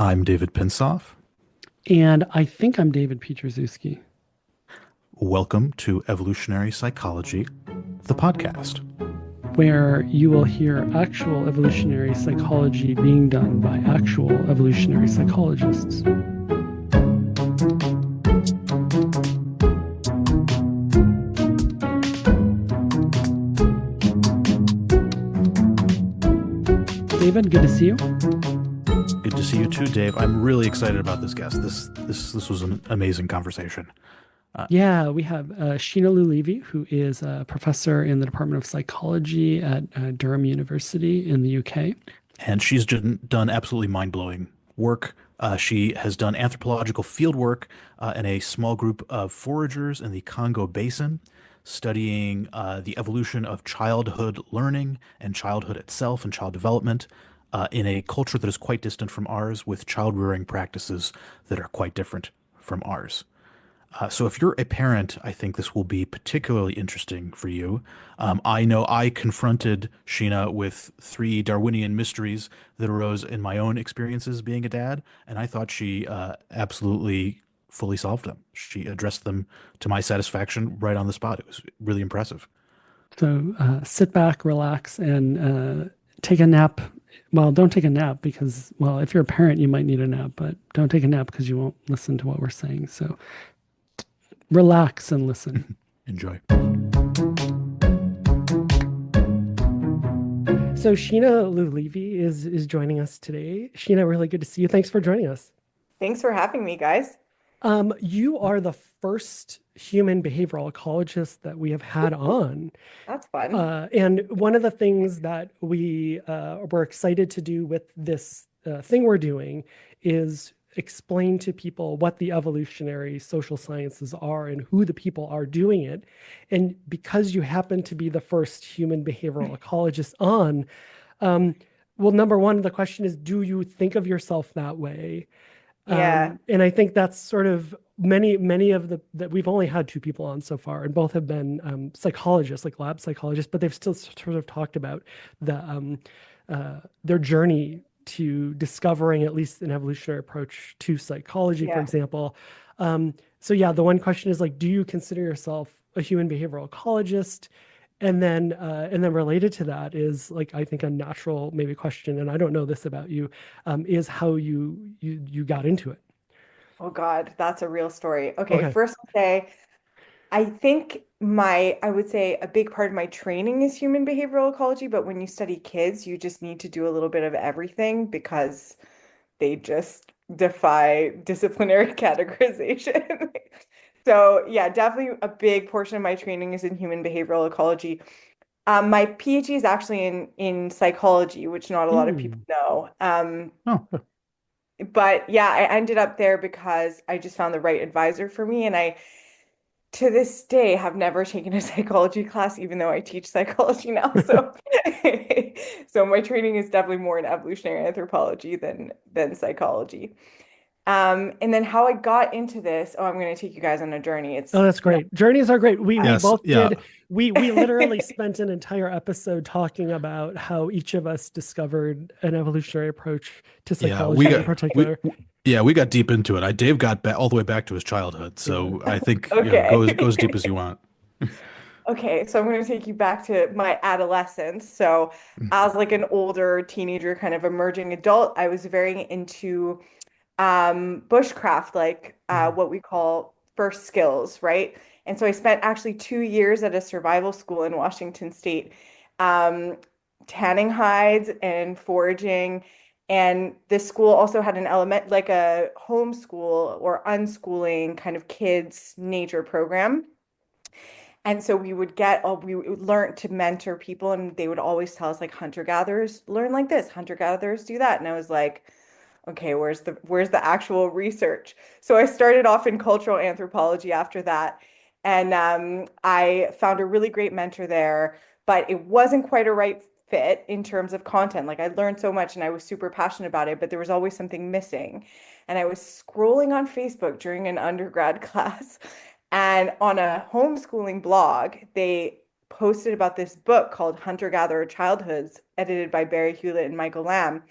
I'm David Pinsof. And I think I'm David Pietraszewski, Welcome to Evolutionary Psychology, the podcast. where you will hear actual evolutionary psychology being done by actual evolutionary psychologists. David, good to see you. Good to see you too, Dave. I'm really excited about this guest. This was an amazing conversation. Yeah, we have Sheina Lew-Levy, who is a professor in the Department of Psychology at Durham University in the UK. And she's done absolutely mind-blowing work. She has done anthropological field work in a small group of foragers in the Congo Basin, studying the evolution of childhood learning and childhood itself and child development in a culture that is quite distant from ours, with child rearing practices that are quite different from ours. So if you're a parent, I think this will be particularly interesting for you. I know I confronted Sheena with three Darwinian mysteries that arose in my own experiences being a dad, and I thought she absolutely fully solved them. She addressed them to my satisfaction right on the spot. It was really impressive. So sit back, relax, and take a nap. Well, don't take a nap because, well, if you're a parent, you might need a nap, but don't take a nap because you won't listen to what we're saying. So relax and listen. Enjoy. So Sheina Lew-Levy is joining us today. Sheina, really good to see you. Thanks for joining us. Thanks for having me, guys. You are the first human behavioral ecologist that we have had on. That's fun. And one of the things that we were excited to do with this thing we're doing is explain to people what the evolutionary social sciences are and who the people are doing it. And because you happen to be the first human behavioral ecologist on, well, number one, the question is, do you think of yourself that way? Yeah. And I think that's sort of many of the that we've only had two people on so far, and both have been psychologists, like lab psychologists, but they've still sort of talked about their journey to discovering at least an evolutionary approach to psychology, for Yeah. example. So yeah, the one question is like, do you consider yourself a human behavioral ecologist? And then related to that is like I think a natural maybe question, and I don't know this about you, is how you got into it. Oh God, that's a real story. Okay, Okay. first I'll say, I think I would say a big part of my training is human behavioral ecology, but when you study kids, you just need to do a little bit of everything because they just defy disciplinary categorization. So yeah, definitely a big portion of my training is in human behavioral ecology. My PhD is actually in psychology, which not a lot of people Mm. know. Oh, But yeah, I ended up there because I just found the right advisor for me, and I to this day have never taken a psychology class, even though I teach psychology now. So, so my training is definitely more in evolutionary anthropology than psychology. And then how I got into this, oh, I'm going to take you guys on a journey. Oh, It's that's not great. Journeys are great. We yes, both yeah, did. We literally spent an entire episode talking about how each of us discovered an evolutionary approach to yeah. psychology in particular. Yeah, we got deep into it. Dave got all the way back to his childhood, Yeah. so I think go as deep okay. as you want. Okay, so I'm going to take you back to my adolescence. So, as like an older teenager, kind of emerging adult, I was very into bushcraft, like Mhm. what we call first skills, right? And so I spent actually 2 years at a survival school in Washington State, um, tanning hides and foraging. And this school also had an element like a homeschool or unschooling kind of kids nature program. And so we would learn to mentor people, and they would always tell us like hunter gatherers learn like this, hunter gatherers do that. And I was like, okay, where's the actual research? So I started off in cultural anthropology after that, and I found a really great mentor there, but it wasn't quite a right fit in terms of content. Like I learned so much and I was super passionate about it, but there was always something missing. And I was scrolling on Facebook during an undergrad class, and on a homeschooling blog, they posted about this book called Hunter-Gatherer Childhoods, edited by Barry Hewlett and Michael Lamb.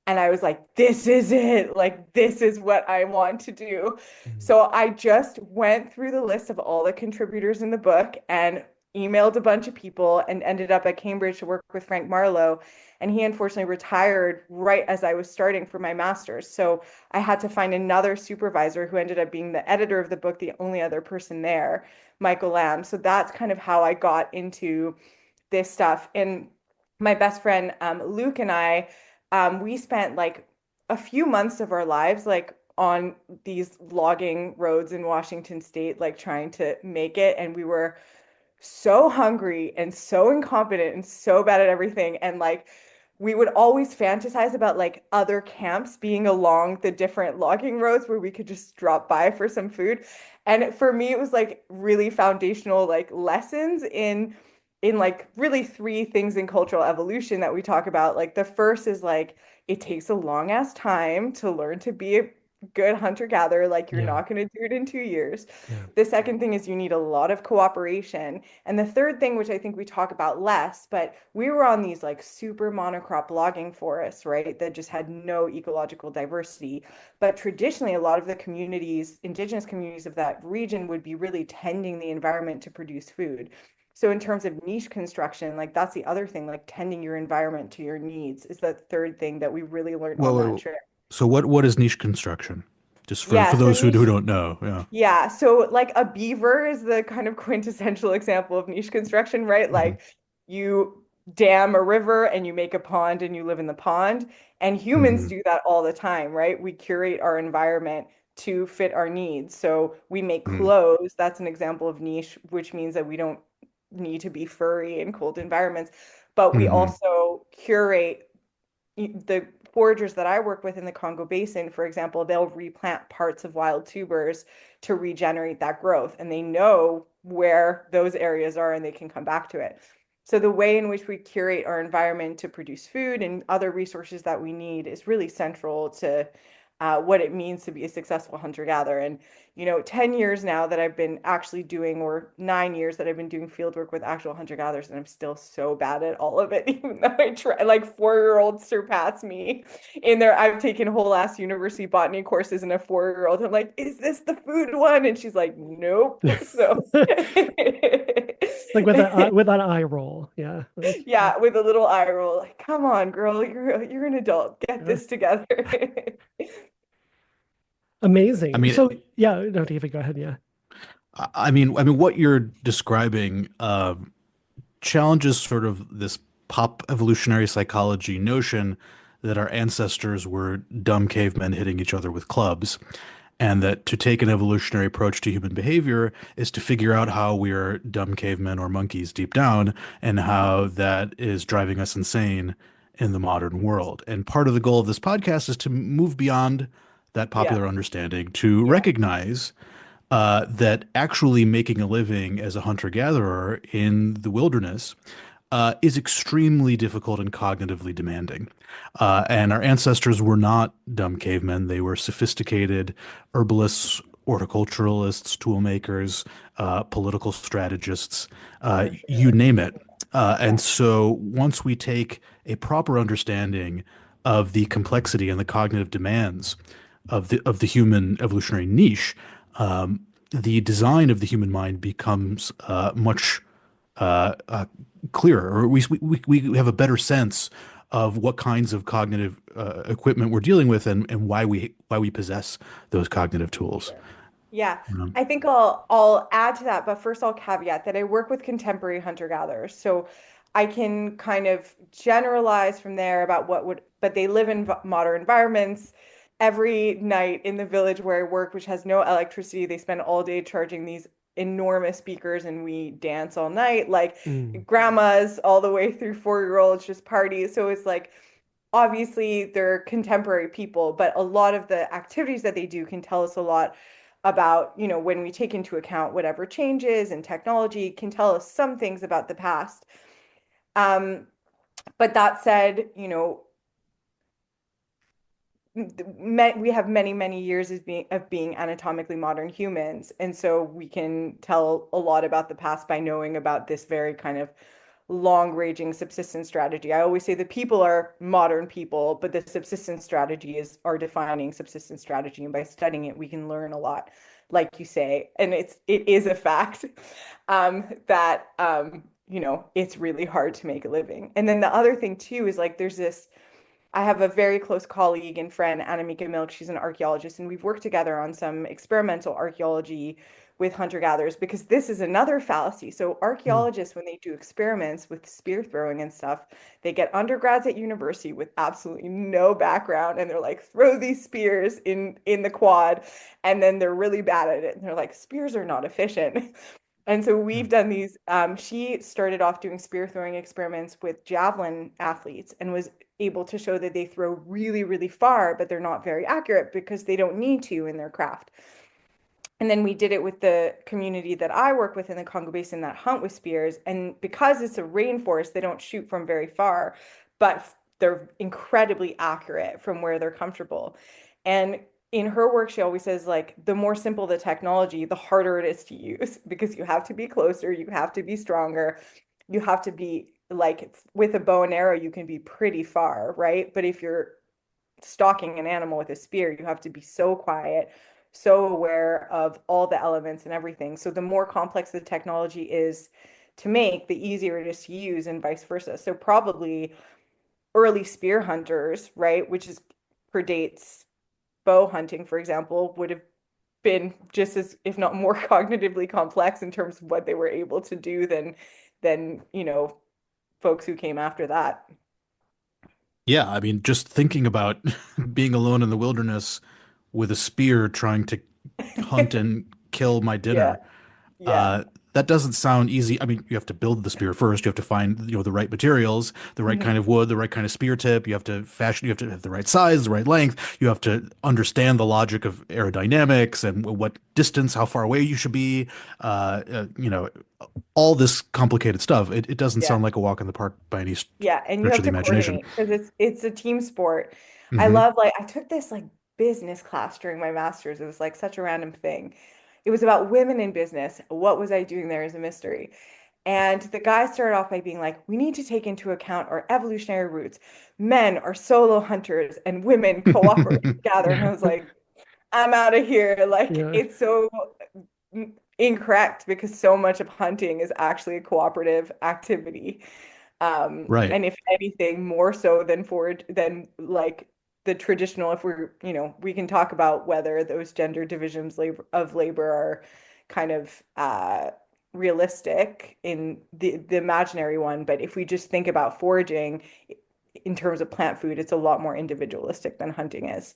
And I was like, this is it. Like, this is what I want to do. Mm. So I just went through the list of all the contributors in the book and emailed a bunch of people and ended up at Cambridge to work with Frank Marlowe. And he unfortunately retired right as I was starting for my master's. So I had to find another supervisor who ended up being the editor of the book, the only other person there, Michael Lamb. So that's kind of how I got into this stuff. And my best friend Luke and I, we spent like a few months of our lives like on these logging roads in Washington State, like trying to make it. And we were so hungry and so incompetent and so bad at everything. And like we would always fantasize about like other camps being along the different logging roads where we could just drop by for some food. And for me, it was like really foundational like lessons in like really three things in cultural evolution that we talk about. Like the first is like it takes a long ass time to learn to be a good hunter-gatherer. Like you're Yeah. not going to do it in 2 years. Yeah. The second thing is you need a lot of cooperation. And the third thing, which I think we talk about less, but we were on these like super monocrop logging forests, right? That just had no ecological diversity. But traditionally, a lot of the communities, indigenous communities of that region would be really tending the environment to produce food. So in terms of niche construction, like that's the other thing, like tending your environment to your needs is the third thing that we really learned on that Well, trip. so what is niche construction? Just for Yeah, so those who niche. don't know. Yeah. Yeah, so like a beaver is the kind of quintessential example of niche construction, right? Hmm. Like you dam a river and you make a pond and you live in the pond. And humans Hmm. do that all the time, right? We curate our environment to fit our needs. So we make Hmm. clothes. That's an example of niche, which means that we don't need to be furry in cold environments. But we Hmm. also curate the foragers that I work with in the Congo Basin, for example, they'll replant parts of wild tubers to regenerate that growth, and they know where those areas are and they can come back to it. So the way in which we curate our environment to produce food and other resources that we need is really central to what it means to be a successful hunter-gatherer. And 10 years now that I've been actually doing, or 9 years that I've been doing field work with actual hunter-gatherers, and I'm still so bad at all of it, even though I try, like 4-year-olds surpass me in there. I've taken whole ass university botany courses, and a 4-year-old, I'm like, is this the food one? And she's like, nope. So Like with an eye roll. Yeah. Like, yeah, with a little eye roll, like, come on, girl, you're an adult. Get yeah. this together. I Amazing. mean, So yeah, no, David, go ahead. Yeah. I mean, what you're describing challenges sort of this pop evolutionary psychology notion that our ancestors were dumb cavemen hitting each other with clubs, and that to take an evolutionary approach to human behavior is to figure out how we're dumb cavemen or monkeys deep down, and how that is driving us insane in the modern world. And part of the goal of this podcast is to move beyond that Yeah, popular understanding to yeah, recognize that actually making a living as a hunter-gatherer in the wilderness is extremely difficult and cognitively demanding. And our ancestors were not dumb cavemen. They were sophisticated herbalists, horticulturalists, tool makers, political strategists, for you sure. name it. Yeah, And so once we take a proper understanding of the complexity and the cognitive demands of the human evolutionary niche, the design of the human mind becomes much clearer, or we have a better sense of what kinds of cognitive equipment we're dealing with, and why we possess those cognitive tools. sure. Yeah, Um, I think I'll add to that, but first I'll caveat that I work with contemporary hunter-gatherers. So I can kind of generalize from there about but they live in modern environments. Every night in the village where I work, which has no electricity, they spend all day charging these enormous speakers and we dance all night, like Mm. grandmas all the way through 4-year-olds, just parties. So it's like obviously they're contemporary people, but a lot of the activities that they do can tell us a lot about, when we take into account whatever changes and technology can tell us some things about the past. Um, but that said, we have many, many years of being anatomically modern humans, and so we can tell a lot about the past by knowing about this very kind of long-ranging subsistence strategy. I always say the people are modern people, but the subsistence strategy is our defining subsistence strategy. And by studying it, we can learn a lot, like you say. And it is a fact that it's really hard to make a living. And then the other thing too is like there's this I have a very close colleague and friend, Anamika Milk. She's an archaeologist, and we've worked together on some experimental archaeology with hunter-gatherers because this is another fallacy. So Mm. archaeologists, when they do experiments with spear throwing and stuff, they get undergrads at university with absolutely no background, and they're like, throw these spears in the quad, and then they're really bad at it. And they're like, spears are not efficient. And so we've done these. She started off doing spear throwing experiments with javelin athletes and was able to show that they throw really, really far, but they're not very accurate because they don't need to in their craft. And then we did it with the community that I work with in the Congo Basin that hunt with spears. And because it's a rainforest, they don't shoot from very far, but they're incredibly accurate from where they're comfortable. And in her work, she always says, like, the more simple the technology, the harder it is to use because you have to be closer, you have to be stronger, you have to be like with a bow and arrow, you can be pretty far, right? But if you're stalking an animal with a spear, you have to be so quiet, so aware of all the elements and everything. So the more complex the technology is to make, the easier it is to use, and vice versa. So probably early spear hunters, right, which is predates bow hunting, for example, would have been just as, if not more, cognitively complex in terms of what they were able to do than folks who came after that. Yeah, I mean, just thinking about being alone in the wilderness with a spear trying to hunt and kill my Yeah, dinner. yeah. Uh, that doesn't sound easy. I mean, you have to build the spear first. You have to find, the right materials, the right kind Mhm. of wood, the right kind of spear tip. You have to fashion, you have to have the right size, the right length. You have to understand the logic of aerodynamics and what distance, how far away you should be. Uh, uh, you know, all this complicated stuff. It doesn't Yeah. sound like a walk in the park by any Yeah, and you stretch have of the to imagination. coordinate because it's a team sport. I Hmm. love like I took this like business class during my master's. It was like such a random thing. It was about women in business. What was I doing there is a mystery. And the guy started off by being like, we need to take into account our evolutionary roots. Men are solo hunters and women cooperate together. And I was like, I'm out of here. Like Yeah. it's so incorrect because so much of hunting is actually a cooperative activity. Right. And if anything, more so than forage than like the traditional, if we can talk about whether those gender divisions of labor are kind of realistic in the imaginary one. But if we just think about foraging in terms of plant food, it's a lot more individualistic than hunting is.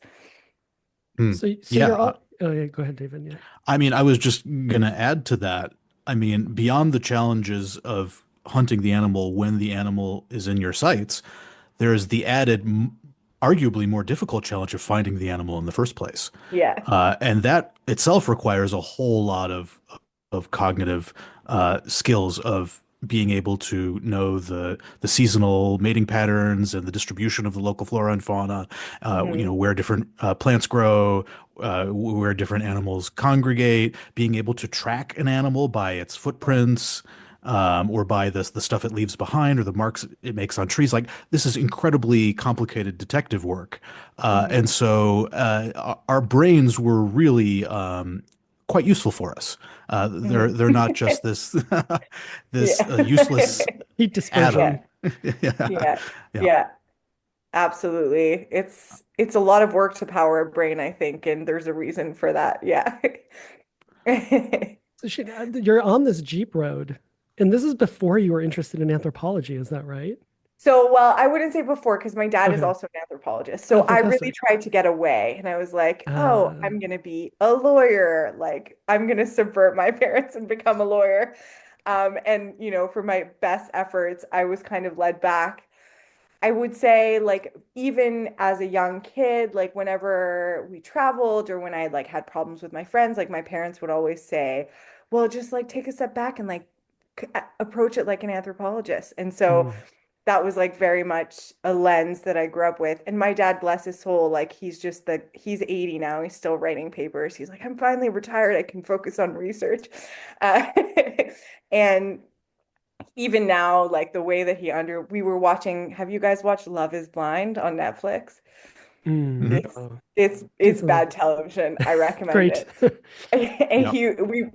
Hmm. So Yeah. you're all, oh yeah, go ahead, David. Yeah. I mean, I was just gonna add to that. I mean, beyond the challenges of hunting the animal when the animal is in your sights, there is the added, arguably more difficult challenge of finding the animal in the first place. Yeah. And that itself requires a whole lot of cognitive skills of being able to know the seasonal mating patterns and the distribution of the local flora and fauna, Hmm. where different plants grow, where different animals congregate, being able to track an animal by its footprints. Or by the stuff it leaves behind or the marks it makes on trees. Like this is incredibly complicated detective work. And Hmm. so our brains were really quite useful for us. Hmm. They're not just this this Yeah. useless Heat Yeah. dispersion. atom. Yeah, Yeah. yeah, Yeah. Absolutely. It's a lot of work to power a brain, I think, and there's a reason for that. Yeah. So you're on this Jeep road, and this is before you were interested in anthropology, is that right? So, well, I wouldn't say before because my dad is Okay. also an anthropologist. Oh, So I really fantastic. tried to get away and I was like, oh, Uh, I'm gonna be a lawyer. Like I'm gonna subvert my parents and become a lawyer. And for my best efforts, I was kind of led back. I would say like even as a young kid, like whenever we traveled or when I like had problems with my friends, like my parents would always say, well, just like take a step back and like approach it like an anthropologist. And so mm. that was like very much a lens that I grew up with. And my dad, bless his soul, like he's 80 now. He's still writing papers. He's like, I'm finally retired. I can focus on research. Uh, and even now, like the way that we were watching, have you guys watched Love is Blind on Netflix? Mhm. It's Oh, it's it's a bad television. I recommend great. it. And Yep.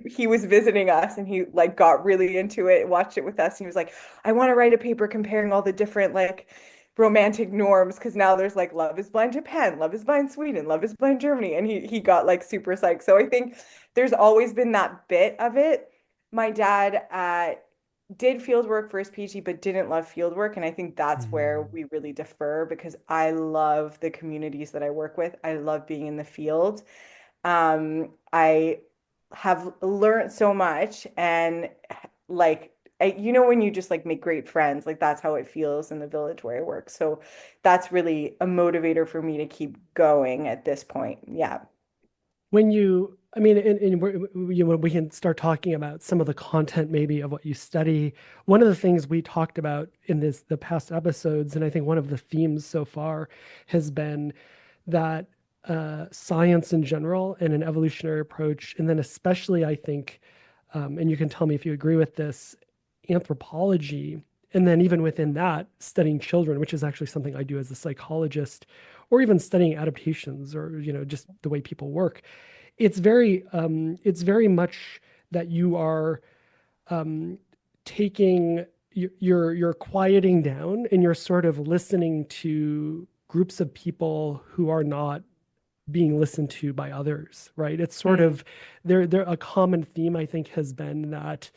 he was visiting us and he like got really into it, watched it with us, and he was like, I want to write a paper comparing all the different like romantic norms because now there's like Love is Blind Japan, Love is Blind Sweden, Love is Blind Germany, and he got like super psyched. So I think there's always been that bit of it. My dad did field work for his PhD, but didn't love field work. And I think that's where Mm. we really differ because I love the communities that I work with. I love being in the field. I have learned so much and like when you just like make great friends, like that's how it feels in the village where I work. So that's really a motivator for me to keep going at this point. Yeah. When you, I mean, when we can start talking about some of the content maybe of what you study. One of the things we talked about in the past episodes, and I think one of the themes so far has been that science in general and an evolutionary approach, and then especially I think, and you can tell me if you agree with this, anthropology, and then even within that, studying children, which is actually something I do as a psychologist, or even studying adaptations or just the way people work. It's very much that you are um, taking you're quieting down and you're sort of listening to groups of people who are not being listened to by others, right? It's sort Mm, of there a common theme I think has been that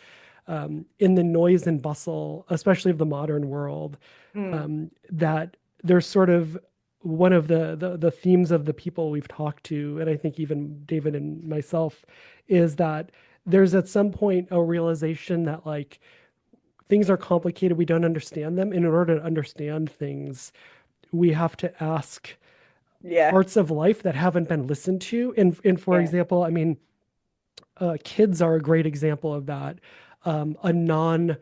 in the noise and bustle, especially of the modern world, mm, that there's sort of one of the themes of the people we've talked to, and I think even David and myself, is that there's at some point a realization that like things are complicated, we don't understand them, and in order to understand things, we have to ask yeah. parts of life that haven't been listened to. And for Yeah. example, I mean, kids are a great example of that. Um, a non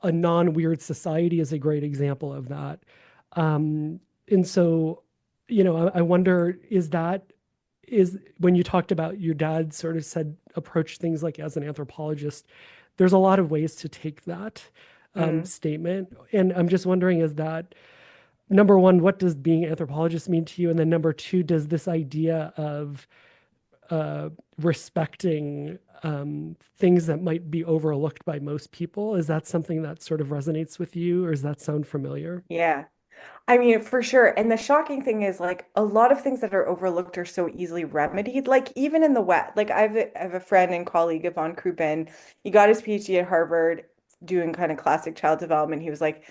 a non-weird society is a great example of that. Um, and so, I wonder, is when you talked about your dad sort of said approach things like as an anthropologist, there's a lot of ways to take that Mm. statement. And I'm just wondering, is that number one, what does being an anthropologist mean to you? And then number two, does this idea of respecting things that might be overlooked by most people. Is that something that sort of resonates with you, or does that sound familiar? Yeah. I mean, for sure. And the shocking thing is, like, a lot of things that are overlooked are so easily remedied. Like, even in the West, like, I have a friend and colleague, Yvonne Krupin. He got his PhD at Harvard doing kind of classic child development. He was like,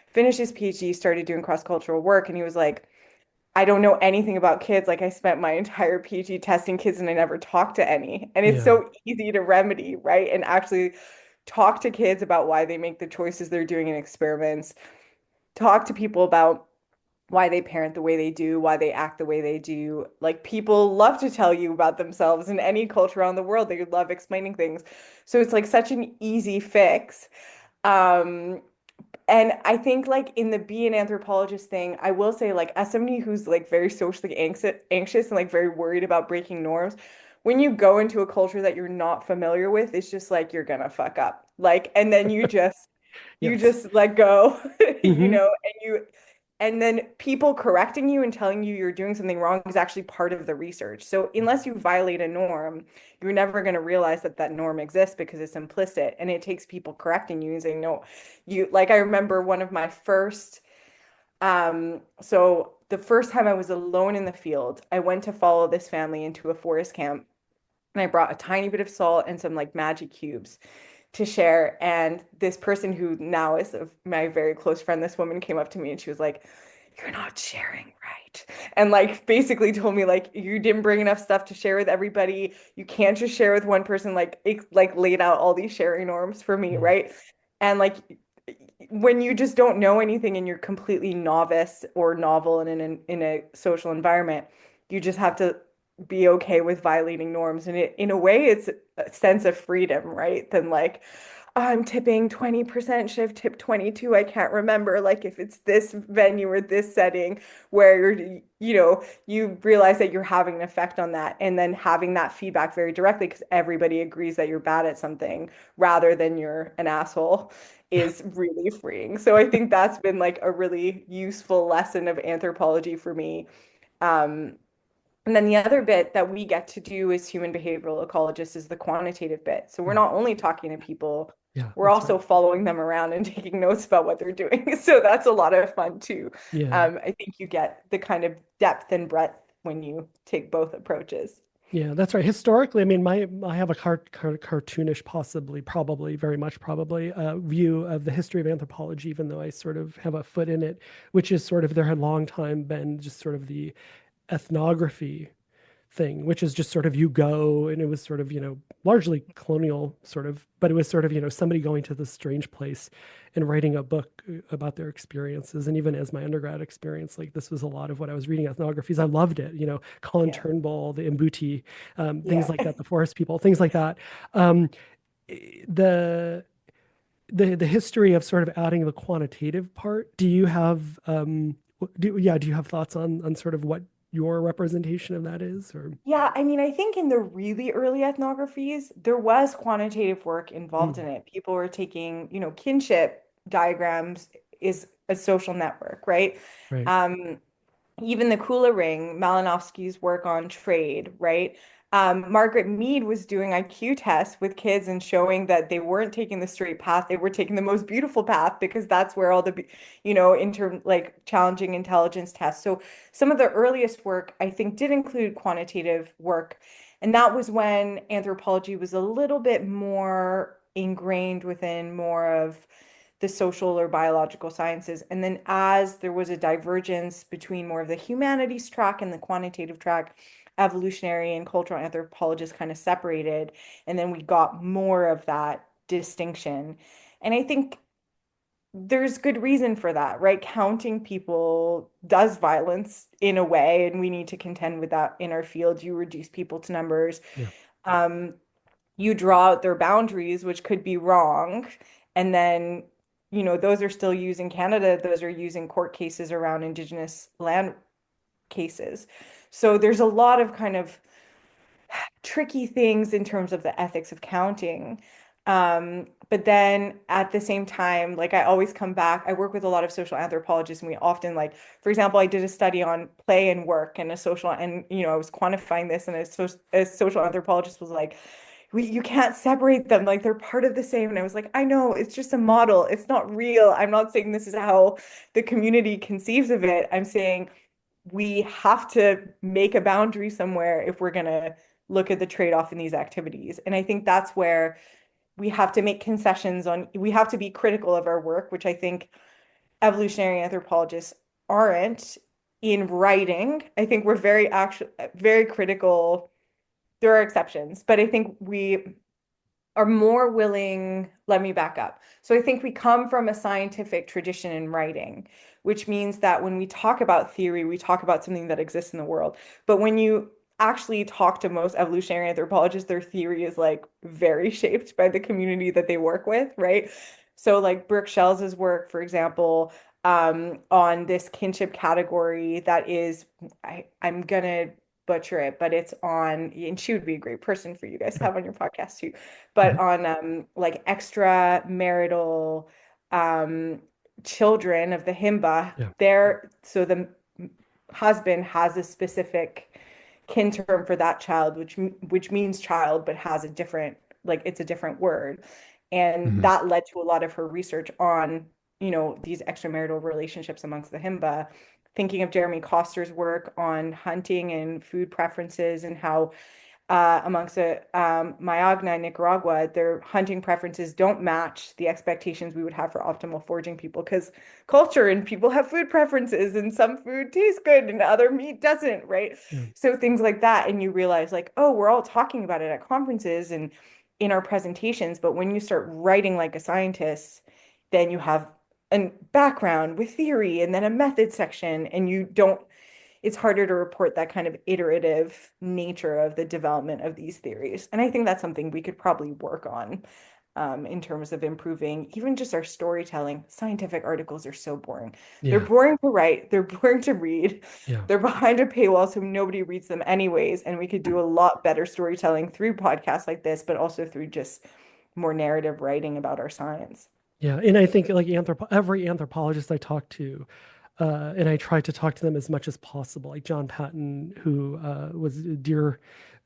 finished his PhD, started doing cross-cultural work. And he was like, I don't know anything about kids. Like, I spent my entire PhD testing kids and I never talked to any. And it's Yeah. so easy to remedy, right? And actually talk to kids about why they make the choices they're doing in experiments, talk to people about why they parent the way they do, why they act the way they do. Like people love to tell you about themselves in any culture around the world. They love explaining things. So it's like such an easy fix. Um, and I think like in the be an anthropologist thing, I will say like as somebody who's like very socially anxious and like very worried about breaking norms, when you go into a culture that you're not familiar with, it's just like you're gonna fuck up. Like, and then you Yes. just let go, Hmm. and then people correcting you and telling you you're doing something wrong is actually part of the research. So unless you violate a norm, you're never going to realize that that norm exists because it's implicit. And it takes people correcting you and saying, no, like I remember one of my first, so the first time I was alone in the field, I went to follow this family into a forest camp and I brought a tiny bit of salt and some like magic cubes to share. And this person who now is my very close friend, this woman came up to me and she was like, "You're not sharing right." And like basically told me like you didn't bring enough stuff to share with everybody. You can't just share with one person, like like laid out all these sharing norms for me, right? And like when you just don't know anything and you're completely novice or novel in a social environment, you just have to be okay with violating norms. And in a way, it's a sense of freedom, right? Than like, "Oh, I'm tipping 20%, should have tipped 22. I can't remember. Like if it's this venue or this setting where you realize that you're having an effect on that and then having that feedback very directly because everybody agrees that you're bad at something rather than you're an asshole is really freeing. So I think that's been like a really useful lesson of anthropology for me. Um, and then the other bit that we get to do as human behavioral ecologists is the quantitative bit. So we're Yeah. not only talking to people, Yeah, we're that's also right. following them around and taking notes about what they're doing. So that's a lot of fun too. Yeah. I think you get the kind of depth and breadth when you take both approaches. Yeah, that's right. Historically, I mean, I have a cartoonish, possibly, probably, very much probably, view of the history of anthropology, even though I sort of have a foot in it, which is sort of there had long time been just sort of the ethnography thing, which is just sort of you go, and it was sort of, largely colonial sort of, but it was sort of, somebody going to this strange place and writing a book about their experiences. And even as my undergrad experience, like this was a lot of what I was reading ethnographies. I loved it, Colin Yeah. Turnbull, the Mbuti, things Yeah. like that, the forest people, things like that. Um, the the history of sort of adding the quantitative part. Do you have do you have thoughts on sort of what your representation of that is, or Yeah, I mean, I think in the really early ethnographies, there was quantitative work involved in Mm, it. People were taking, kinship diagrams is a social network, right? right. Um, Even the Kula Ring, Malinowski's work on trade, right? Margaret Mead was doing IQ tests with kids and showing that they weren't taking the straight path, they were taking the most beautiful path because that's where all the, like challenging intelligence tests. So some of the earliest work I think did include quantitative work. And that was when anthropology was a little bit more ingrained within more of the social or biological sciences. And then as there was a divergence between more of the humanities track and the quantitative track, evolutionary and cultural anthropologists kind of separated. And then we got more of that distinction. And I think there's good reason for that, right? Counting people does violence in a way, and we need to contend with that in our field. You reduce people to numbers. Yeah. Um, you draw out their boundaries, which could be wrong. And then, those are still used in Canada. Those are used in court cases around Indigenous land cases. So there's a lot of kind of tricky things in terms of the ethics of counting. But then at the same time, like I always come back, I work with a lot of social anthropologists, and we often like, for example, I did a study on play and work and a social, and I was quantifying this, and a social anthropologist was like, you can't separate them, like they're part of the same. And I was like, I know, it's just a model. It's not real. I'm not saying this is how the community conceives of it. I'm saying we have to make a boundary somewhere if we're going to look at the trade-off in these activities. And I think that's where we have to make concessions on, we have to be critical of our work, which I think evolutionary anthropologists aren't in writing. I think we're very critical. There are exceptions, but I think we are more willing. Let me back up. So I think we come from a scientific tradition in writing, which means that when we talk about theory, we talk about something that exists in the world. But when you actually talk to most evolutionary anthropologists, their theory is like very shaped by the community that they work with, right? So like Brooke Shells's work, for example, on this kinship category that is, I'm gonna butcher it, but it's on, and she would be a great person for you guys to Right. have on your podcast too, but Mhm. on like extramarital um children of the Himba, Yeah. so the husband has a specific kin term for that child, which means child, but has a different, like it's a different word. And Mhm. that led to a lot of her research on, these extramarital relationships amongst the Himba. Thinking of Jeremy Coster's work on hunting and food preferences, and how amongst the Mayagna in Nicaragua, their hunting preferences don't match the expectations we would have for optimal foraging people, because culture and people have food preferences, and some food tastes good and other meat doesn't, right? Yeah. So things like that, and you realize like, oh, we're all talking about it at conferences and in our presentations, but when you start writing like a scientist, then you have a background with theory and then a method section, and you don't it's harder to report that kind of iterative nature of the development of these theories. And I think that's something we could probably work on in terms of improving even just our storytelling. Scientific articles are so boring. They're Yeah. boring to write, they're boring to read, Yeah. they're behind a paywall, so nobody reads them anyways. And we could do a lot better storytelling through podcasts like this, but also through just more narrative writing about our science. Yeah, and I think like every anthropologist I talk to, and I try to talk to them as much as possible. Like John Patton, who was a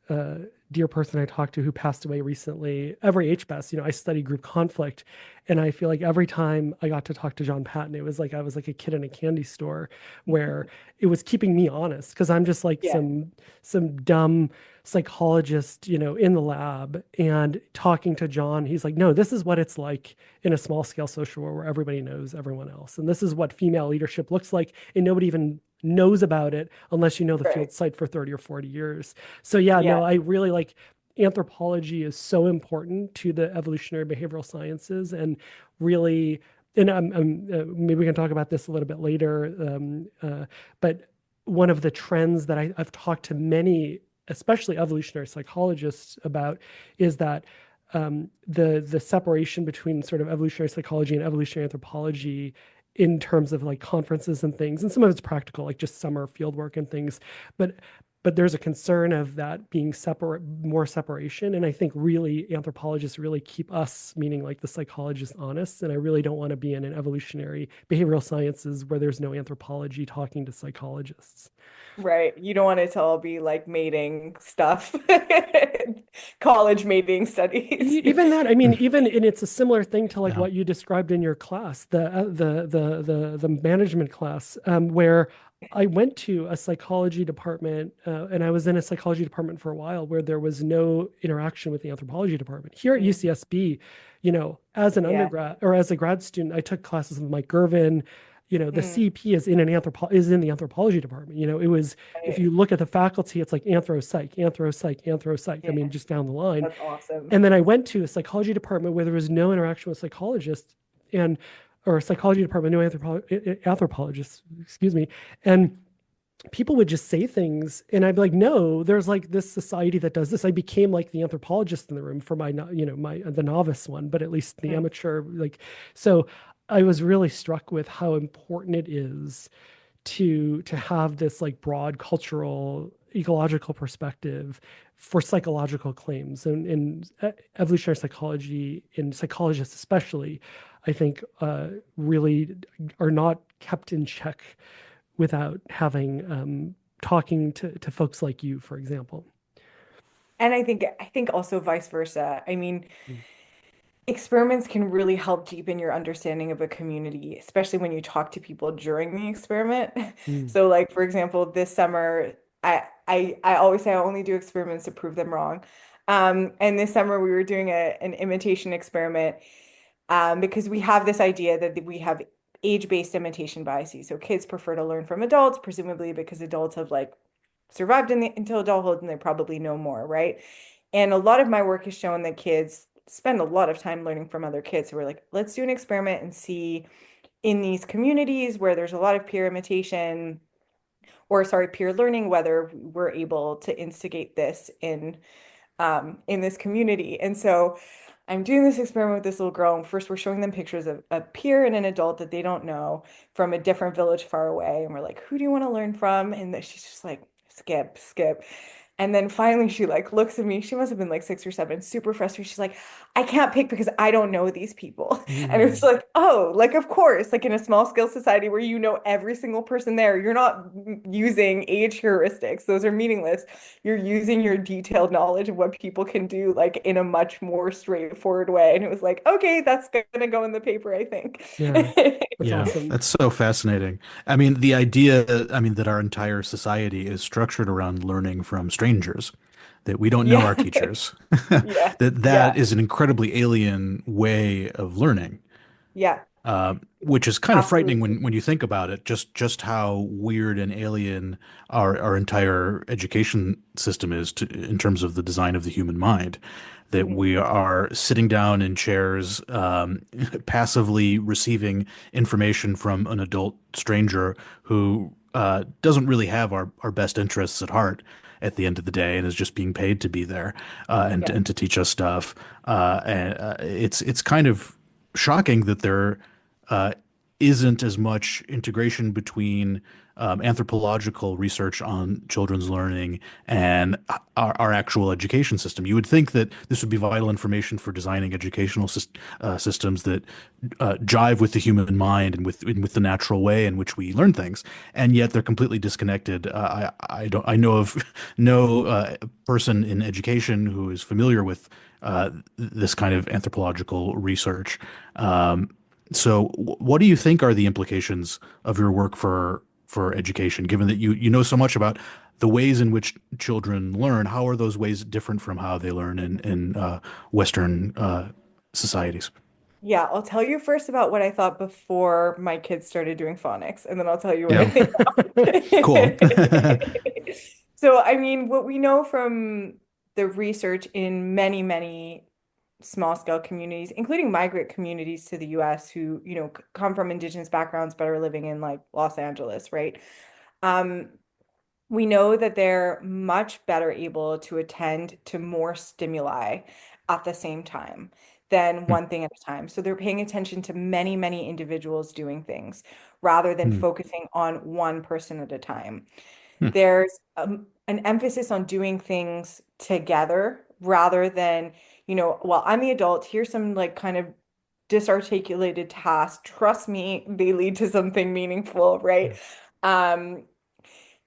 uh, dear person I talked to who passed away recently. Every HBAS, I study group conflict, and I feel like every time I got to talk to John Patton, it was like I was like a kid in a candy store, where it was keeping me honest because I'm just like Yeah, some dumb psychologist, in the lab and talking to John. He's like, no, this is what it's like in a small scale social world where everybody knows everyone else, and this is what female leadership looks like, and nobody even knows about it unless you know the field right. site for 30 or 40 years. So yeah, Yeah, no, I really like anthropology is so important to the evolutionary behavioral sciences and really, and maybe we can talk about this a little bit later. But one of the trends that I've talked to many, especially evolutionary psychologists about, is that the separation between sort of evolutionary psychology and evolutionary anthropology in terms of like conferences and things, and some of it's practical, like just summer field work and things, but there's a concern of that being separate, more separation. And I think really anthropologists really keep us, meaning like the psychologists, honest. And I really don't want to be in an evolutionary behavioral sciences where there's no anthropology talking to psychologists. right. You don't want it to all be like mating stuff, college mating studies. Even that, I mean, even and it's a similar thing to like Yeah. what you described in your class, the management class, where I went to a psychology department, and I was in a psychology department for a while where there was no interaction with the anthropology department. Here at Mm, UCSB, as an yeah. undergrad or as a grad student, I took classes with Mike Gervin. The Mm, CP is in the anthropology department. It was, if right. you look at the faculty, it's like anthro psych, anthro psych, anthro psych. I Yeah, mean, just down the line. that's awesome. And then I went to a psychology department where there was no interaction with psychologists and or a psychology department, no anthropologists, excuse me. And people would just say things and I'd be like, no, there's like this society that does this. I became like the anthropologist in the room for my, my the novice one, but at least the Mm, amateur, like, so I was really struck with how important it is to have this like broad cultural ecological perspective for psychological claims and evolutionary psychology and psychologists especially, I think, really are not kept in check without having talking to folks like you, for example. and I think also vice versa. I mean, Mm. experiments can really help deepen your understanding of a community, especially when you talk to people during the experiment. Mm. So like for example, this summer, I always say I only do experiments to prove them wrong. And this summer we were doing an imitation experiment because we have this idea that we have age-based imitation biases. So kids prefer to learn from adults, presumably because adults have like survived until adulthood and they probably know more, right? And a lot of my work has shown that kids spend a lot of time learning from other kids. So we're like, let's do an experiment and see in these communities where there's a lot of peer imitation or sorry, peer learning, whether we're able to instigate this in this community. And so I'm doing this experiment with this little girl. And first, we're showing them pictures of a peer and an adult that they don't know from a different village far away. And we're like, who do you want to learn from? And she's just like, skip, skip. And then finally she like looks at me. She must have been like 6 or 7, super frustrated. She's like, I can't pick because I don't know these people. And it was Mm. like, oh, like of course, like in a small scale society where you know every single person there, you're not using age heuristics. Those are meaningless. You're using your detailed knowledge of what people can do like in a much more straightforward way. And it was like, okay, that's gonna go in the paper, I think. Yeah, that's Yeah, awesome. that's so fascinating. I mean, the idea, I mean, that our entire society is structured around learning from strangers, that we don't know Yeah. our teachers, Yeah. that Yeah. is an incredibly alien way of learning, Yeah. which is kind of frightening Absolutely. when you think about it, just how weird and alien our entire education system is in terms of the design of the human mind. That Mhm. we are sitting down in chairs, passively receiving information from an adult stranger who doesn't really have our best interests at heart at the end of the day and is just being paid to be there Yeah. and to teach us stuff. And it's kind of shocking that there uh, isn't as much integration between anthropological research on children's learning and our actual education system. You would think that this would be vital information for designing educational systems that jive with the human mind and with the natural way in which we learn things, and yet they're completely disconnected. I know of no person in education who is familiar with this kind of anthropological research. So, what do you think are the implications of your work for education, given that you know so much about the ways in which children learn? How are those ways different from how they learn in Western societies? Yeah, I'll tell you first about what I thought before my kids started doing phonics, and then I'll tell you what I Yeah, think cool. now. So, I mean, what we know from the research in many, many small scale communities, including migrant communities to the US who, come from indigenous backgrounds but are living in like Los Angeles, right? Um, we know that they're much better able to attend to more stimuli at the same time than one thing at a time. So they're paying attention to many, many individuals doing things rather than Hmm. focusing on one person at a time. Hmm. There's an emphasis on doing things together rather than, well, I'm the adult, here's some like kind of disarticulated tasks. Trust me, they lead to something meaningful, right? Um,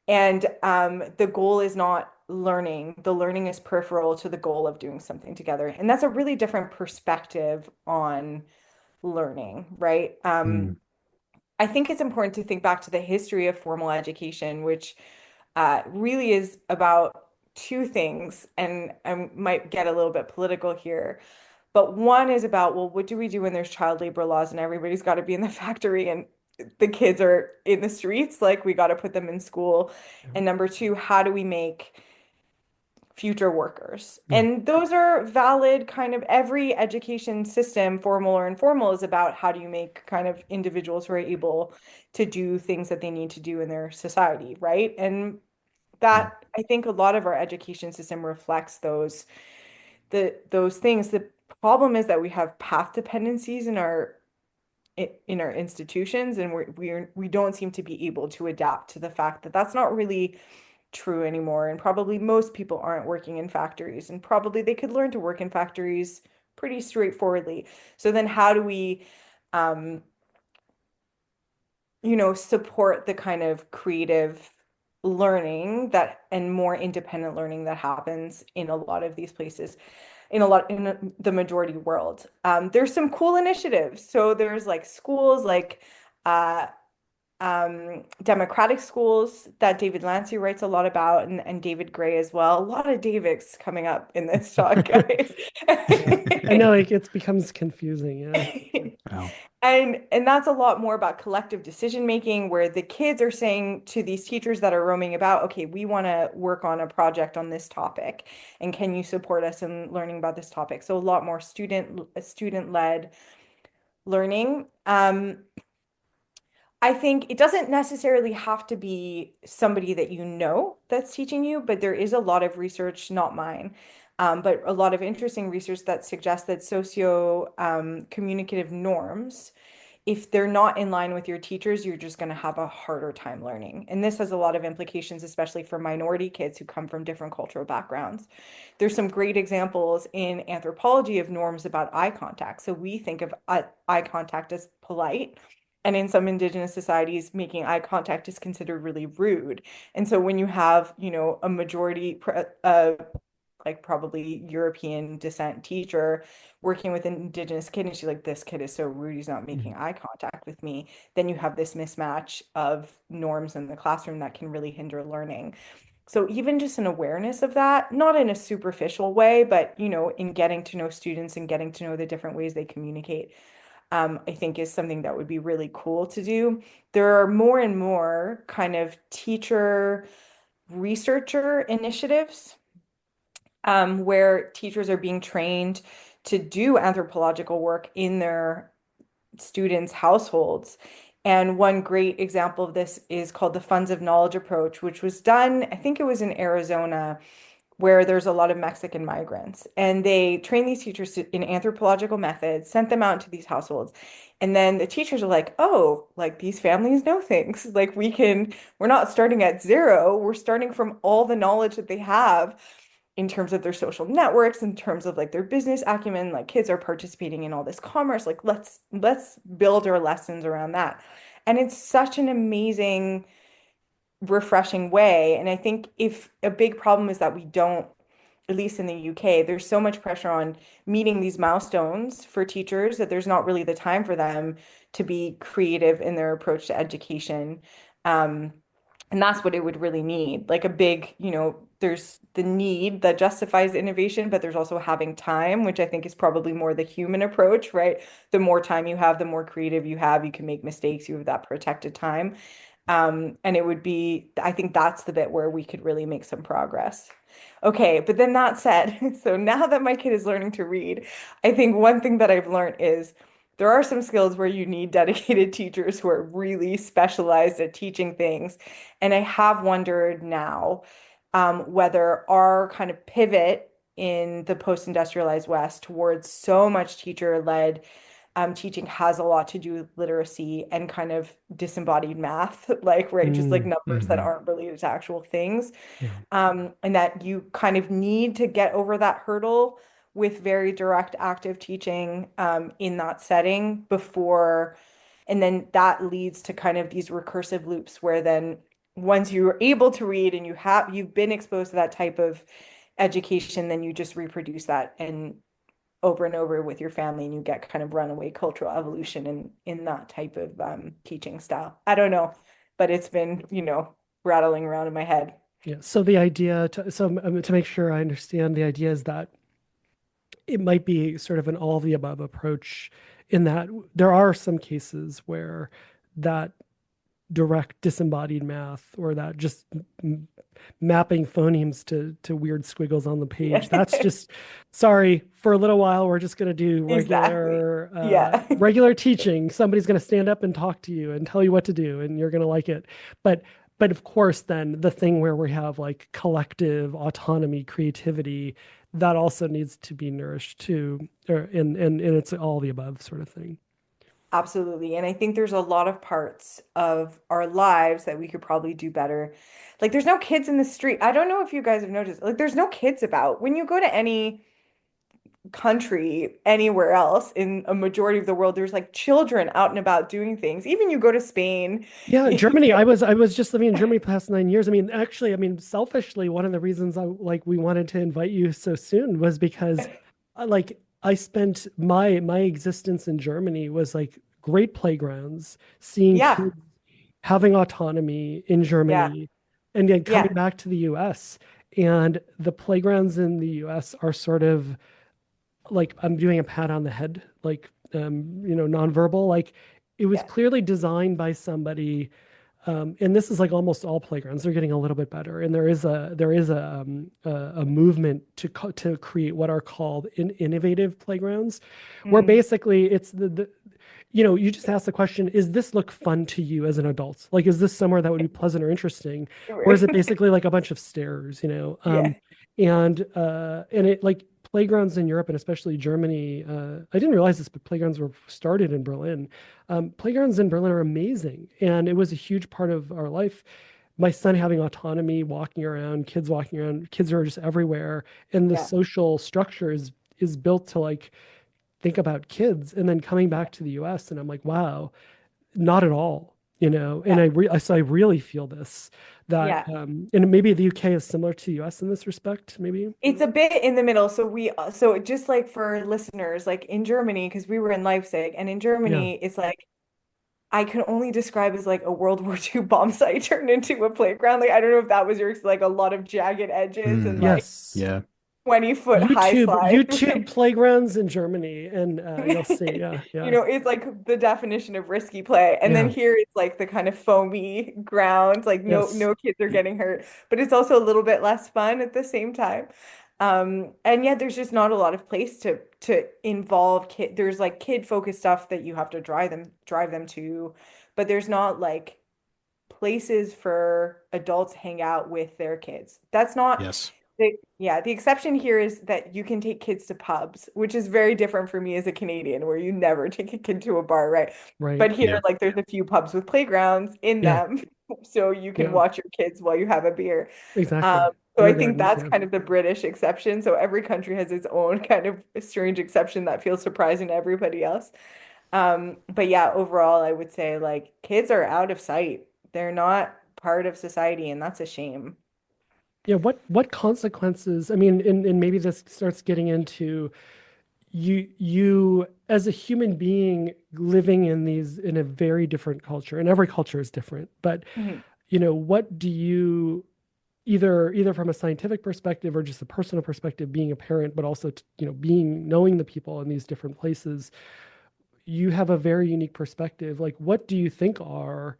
and the goal is not learning. The learning is peripheral to the goal of doing something together. And that's a really different perspective on learning, right? Hmm. I think it's important to think back to the history of formal education, which really is about two things. And I might get a little bit political here. But one is about, well, what do we do when there's child labor laws and everybody's got to be in the factory and the kids are in the streets? Like, we got to put them in school. And number two, how do we make future workers? Yeah. And those are valid kind of every education system, formal or informal, is about how do you make kind of individuals who are able to do things that they need to do in their society, right? And Hmm. that I think a lot of our education system reflects those things. The problem is that we have path dependencies in our institutions, and we don't seem to be able to adapt to the fact that that's not really true anymore. And probably most people aren't working in factories, and probably they could learn to work in factories pretty straightforwardly. So then, how do we, um, support the kind of creative learning that and more independent learning that happens in a lot of these places, in the majority world. There's some cool initiatives. So there's like schools like uh, democratic schools that David Lancy writes a lot about, and David Gray as well. A lot of Davids coming up in this talk, guys. Yeah. I know it becomes confusing. Yeah. Wow. And that's a lot more about collective decision making, where the kids are saying to these teachers that are roaming about, okay, we want to work on a project on this topic, and can you support us in learning about this topic? So a lot more student-led learning. I think it doesn't necessarily have to be somebody that you know that's teaching you, but there is a lot of research, not mine, but a lot of interesting research that suggests that socio communicative norms, if they're not in line with your teachers, you're just going to have a harder time learning. And this has a lot of implications, especially for minority kids who come from different cultural backgrounds. There's some great examples in anthropology of norms about eye contact. So we think of eye contact as polite. And in some indigenous societies, making eye contact is considered really rude. And so when you have, a majority, like probably European descent teacher working with an indigenous kid, and she's like, this kid is so rude, he's not making eye contact with me, then you have this mismatch of norms in the classroom that can really hinder learning. So even just an awareness of that, not in a superficial way, but in getting to know students and getting to know the different ways they communicate, I think is something that would be really cool to do. There are more and more kind of teacher researcher initiatives, where teachers are being trained to do anthropological work in their students' households. And one great example of this is called the Funds of Knowledge approach, which was done, I think it was in Arizona, where there's a lot of Mexican migrants. And they train these teachers in anthropological methods, sent them out to these households. And then the teachers are like, oh, like these families know things. Like we're not starting at zero. We're starting from all the knowledge that they have in terms of their social networks, in terms of like their business acumen, like kids are participating in all this commerce. Like let's build our lessons around that. And it's such an amazing refreshing way. And I think if a big problem is that we don't, at least in the UK, there's so much pressure on meeting these milestones for teachers that there's not really the time for them to be creative in their approach to education. Um, and that's what it would really need. Like a big, there's the need that justifies innovation, but there's also having time, which I think is probably more the human approach, right? The more time you have, the more creative you have, you can make mistakes, you have that protected time. And it would be, I think that's the bit where we could really make some progress. Okay, but then that said, so now that my kid is learning to read, I think one thing that I've learned is there are some skills where you need dedicated teachers who are really specialized at teaching things. And I have wondered now whether our kind of pivot in the post-industrialized West towards so much teacher-led teaching has a lot to do with literacy and kind of disembodied math, like, right, just like Mm, numbers that Hmm. aren't related to actual things. yeah. And that you kind of need to get over that hurdle with very direct active teaching in that setting before, and then that leads to kind of these recursive loops where then once you're able to read and you've been exposed to that type of education, then you just reproduce that and over and over with your family and you get kind of runaway cultural evolution in that type of teaching style. I don't know, but it's been, rattling around in my head. Yeah. So the idea to make sure I understand, the idea is that it might be sort of an all of the above approach in that there are some cases where that direct disembodied math or that just mapping phonemes to weird squiggles on the Yeah. page, that's just, sorry, for a little while we're just going to do Exactly. regular Yeah. regular teaching. Somebody's going to stand up and talk to you and tell you what to do and you're going to like it. But of course then the thing where we have like collective autonomy, creativity, that also needs to be nourished too, and it's all the above sort of thing. Absolutely. And I think there's a lot of parts of our lives that we could probably do better. Like there's no kids in the street. I don't know if you guys have noticed, like there's no kids about. When you go to any country anywhere else in a majority of the world, there's like children out and about doing things. Even you go to Spain. Yeah, Germany. I was just living in Germany the past 9 years. I mean, actually, I mean, selfishly, one of the reasons we wanted to invite you so soon was because I spent my existence in Germany was like great playgrounds, seeing Yeah, kids having autonomy in yeah, Germany, and then coming yeah, back to the US. And the playgrounds in the US are sort of like I'm doing a pat on the head, like nonverbal. Like it was yeah. clearly designed by somebody, and this is like almost all playgrounds. They're getting a little bit better, and there is a movement to create what are called innovative playgrounds, where Mm, basically it's the you just ask the question, is this look fun to you as an adult? Like, is this somewhere that would be pleasant or interesting? Or is it basically like a bunch of stairs, yeah, and it like playgrounds in Europe and especially Germany, I didn't realize this, but playgrounds were started in Berlin. Playgrounds in Berlin are amazing. And it was a huge part of our life. My son having autonomy, walking around, kids are just everywhere. And the yeah, social structure is built to like think about kids, and then coming back to the US and I'm like, wow, not at all, and yeah, so I really feel this, that yeah. and maybe the UK is similar to the US in this respect, maybe. It's a bit in the middle. So just like for listeners, like in Germany, because we were in Leipzig, and in Yeah. Germany, it's like I can only describe as like a World War II bomb site turned into a playground. Like I don't know if that was yours, like a lot of jagged edges and Mm, like Yes. 20-foot high slide. YouTube playgrounds in Germany, and you'll see. Yeah, yeah, It's like the definition of risky play. And then yeah. here it's like the kind of foamy ground, like Yes. no kids are getting hurt, but it's also a little bit less fun at the same time. And yet there's just not a lot of place to involve kid. There's like kid focused stuff that you have to drive them to, but there's not like places for adults hang out with their kids. That's not yes. The exception here is that you can take kids to pubs, which is very different for me as a Canadian, where you never take a kid to a bar, right? Right. But here, Yeah. like, there's a few pubs with playgrounds in Yeah. them, so you can Yeah. watch your kids while you have a beer. Exactly. So Beer I think gardens. that's Yeah. kind of the British exception. So every country has its own kind of strange exception that feels surprising to everybody else. But yeah, overall, I would say like kids are out of sight. They're not part of society, and that's a shame. Yeah. What consequences? I mean, and maybe this starts getting into you as a human being living in a very different culture, and every culture is different, but Mhm. what do you either from a scientific perspective or just a personal perspective, being a parent, but also being knowing the people in these different places, you have a very unique perspective. Like, what do you think are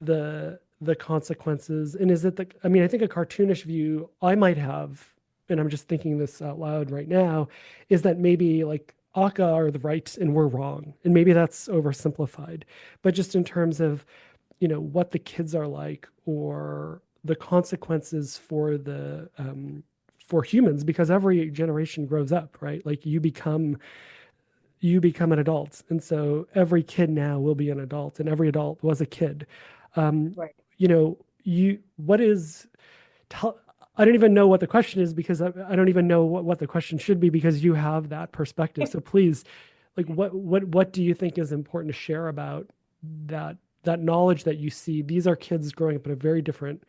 the consequences? And is it I mean, I think a cartoonish view I might have, and I'm just thinking this out loud right now, is that maybe like Aka are the right and we're wrong. And maybe that's oversimplified. But just in terms of, what the kids are like, or the consequences for humans, because every generation grows up, right? Like you become an adult, and so every kid now will be an adult, and every adult was a kid. um Right. you what is tell I don't even know what the question is, because I don't even know what the question should be, because you have that perspective. So please, like, what do you think is important to share about that knowledge that you see? These are kids growing up in a very different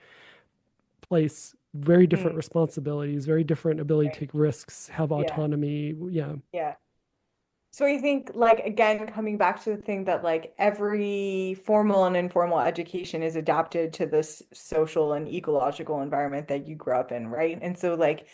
place, very different Mm, responsibilities, very different ability to right. take risks, have Yeah. autonomy. Yeah. Yeah. So I think like again coming back to the thing that like every formal and informal education is adapted to this social and ecological environment that you grew up in, right? And so like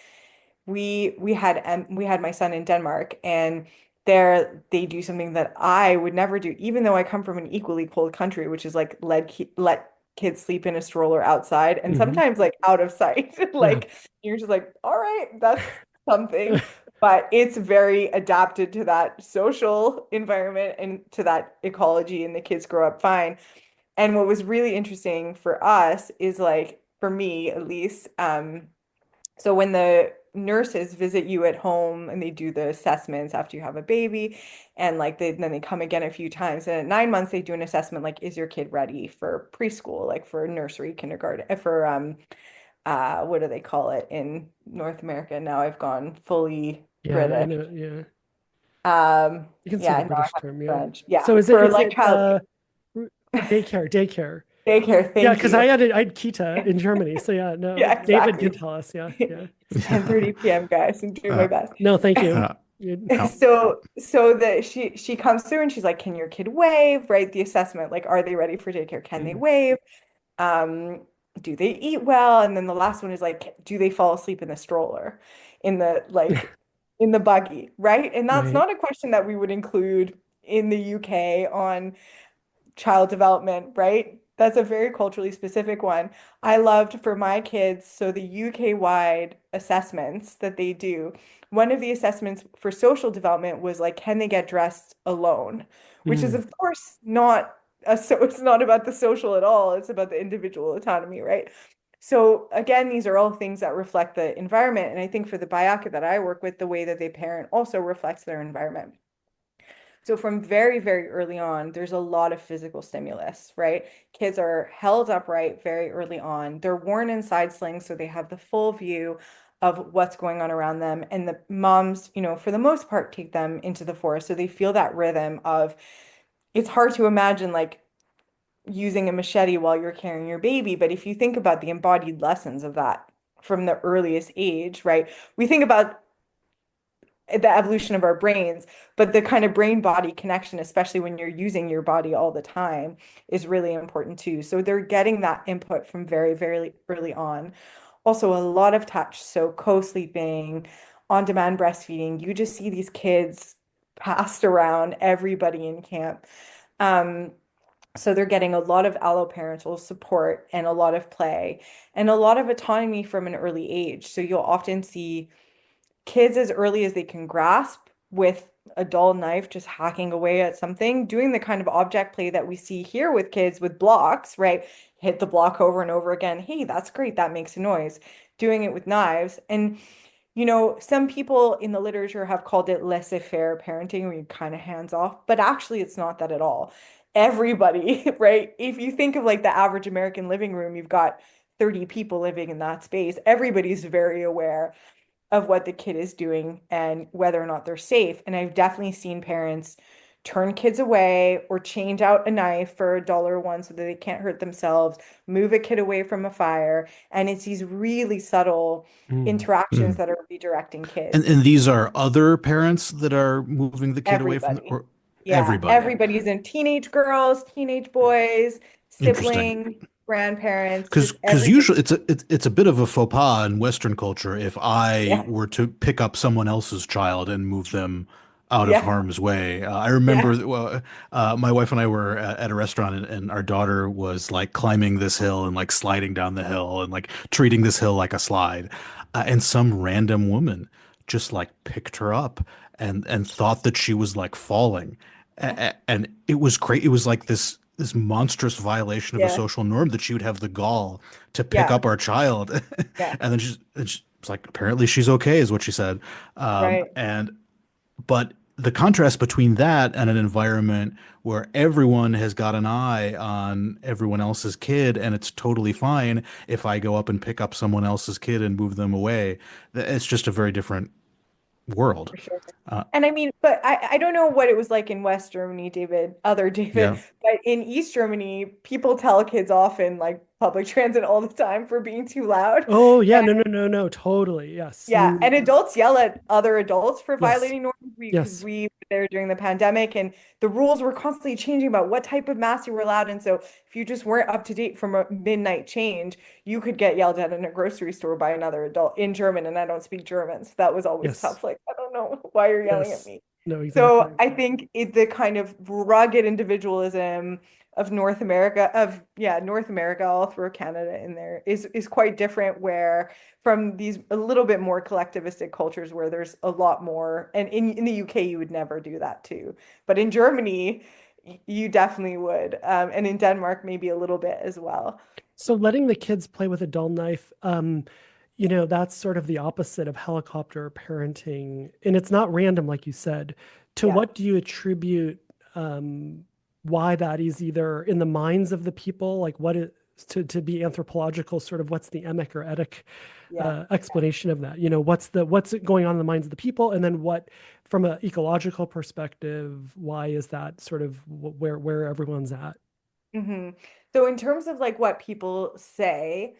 we had my son in Denmark, and there they do something that I would never do, even though I come from an equally cold country, which is like let kids sleep in a stroller outside and Hmm. sometimes like out of sight. Yeah. Like you're just like, all right, that's something. But it's very adapted to that social environment and to that ecology, and the kids grow up fine. And what was really interesting for us is like, for me at least, so when the nurses visit you at home and they do the assessments after you have a baby, and like then they come again a few times, and at 9 months they do an assessment like, is your kid ready for preschool, like for nursery, kindergarten, for what do they call it in North America? Now I've gone fully Yeah, I British. know. Yeah. You can say Yeah, the now I British have term. Yeah. French. Yeah, So is it for is like it childcare. daycare? Daycare, Yeah, thank because you. I had Kita in Germany. So yeah, no, Yeah, David can exactly. tell us. Yeah, yeah. It's 10:30 p.m., guys. I'm doing my Uh, best. No, thank you. uh, how, So that she comes through and she's like, can your kid wave? Right? The assessment, like, are they ready for daycare? Can they wave? Um, do they eat well? And then the last one is like, do they fall asleep in the stroller, in the like in the buggy, right? And that's Right. not a question that we would include in the UK on child development, right? That's a very culturally specific one. I loved for my kids, so the UK-wide assessments that they do, one of the assessments for social development was like, can they get dressed alone? Which is, Mm. of course, so it's not about the social at all. It's about the individual autonomy, right? So again, these are all things that reflect the environment. And I think for the BaYaka that I work with, the way that they parent also reflects their environment. So from very, very early on, there's a lot of physical stimulus, right? Kids are held upright very early on. They're worn in side slings, so they have the full view of what's going on around them. And the moms, for the most part, take them into the forest. So they feel that rhythm of, it's hard to imagine like using a machete while you're carrying your baby. But if you think about the embodied lessons of that from the earliest age, right? We think about the evolution of our brains, but the kind of brain body connection, especially when you're using your body all the time, is really important too. So they're getting that input from very, very early on. Also, a lot of touch. So co-sleeping, on-demand breastfeeding. You just see these kids passed around everybody in camp. Um, so they're getting a lot of alloparental support and a lot of play and a lot of autonomy from an early age. So you'll often see kids as early as they can grasp with a dull knife just hacking away at something, doing the kind of object play that we see here with kids with blocks, right? Hit the block over and over again. Hey, that's great. That makes a noise. doing it with knives. And you know, some people in the literature have called it laissez-faire parenting, where you're kind of hands off, but actually it's not that at all. Everybody, right? If you think of like the average American living room, you've got 30 people living in that space. Everybody's very aware of what the kid is doing and whether or not they're safe. And I've definitely seen parents turn kids away or change out a knife for a dollar one so that they can't hurt themselves, move a kid away from a fire. And it's these really subtle Mm. interactions Mm. that are redirecting And kids. and these are other parents that are moving the kid away from the, Everybody. or Yeah, everybody. everybody's in teenage girls, teenage boys, Interesting. siblings, grandparents, just Because everybody. usually it's a bit of a faux pas in Western culture if I Yeah, were to pick up someone else's child and move them out of yeah, harm's way. I remember yeah, well, my wife and I were at a restaurant and our daughter was like climbing this hill and like sliding down the hill and like treating this hill like a slide, and some random woman just like picked her up and thought that she was like falling, and it was great. It was like this monstrous violation of a yeah, social norm that she would have the gall to pick yeah, up our child. yeah, And then she's like, apparently she's okay, is what she said. right. And but the contrast between that and an environment where everyone has got an eye on everyone else's kid and it's totally fine if I go up and pick up someone else's kid and move them away, it's just a very different world. For sure. Uh, And I mean, but I don't know what it was like in West Germany, David, other David, yeah. but in East Germany, people tell kids off in like public transit all the time for being too loud. Oh yeah, no, no, no, no, totally. Yes. Yeah, and adults yell at other adults for Yes. violating norms because Yes. we were there during the pandemic and the rules were constantly changing about what type of masks you were allowed. And so if you just weren't up to date from a midnight change, you could get yelled at in a grocery store by another adult in German. And I don't speak German, so that was always Yes. tough. Like, I don't know why you're yelling at Yes. me. No, So exactly. I think the kind of rugged individualism of North America, of yeah, North America, I'll throw Canada in there, is quite different where from these a little bit more collectivistic cultures where there's a lot more, and in the UK you would never do that too. But in Germany, you definitely would. And in Denmark, maybe a little bit as well. So letting the kids play with a dull knife, that's sort of the opposite of helicopter parenting. And it's not random, like you said. To Yeah. what do you attribute um, why that is either in the minds of the people, like what is to be anthropological, sort of what's the emic or etic Yeah. explanation of that? What's going on in the minds of the people, and then what, from an ecological perspective, why is that sort of where everyone's at? hmm So in terms of like what people say,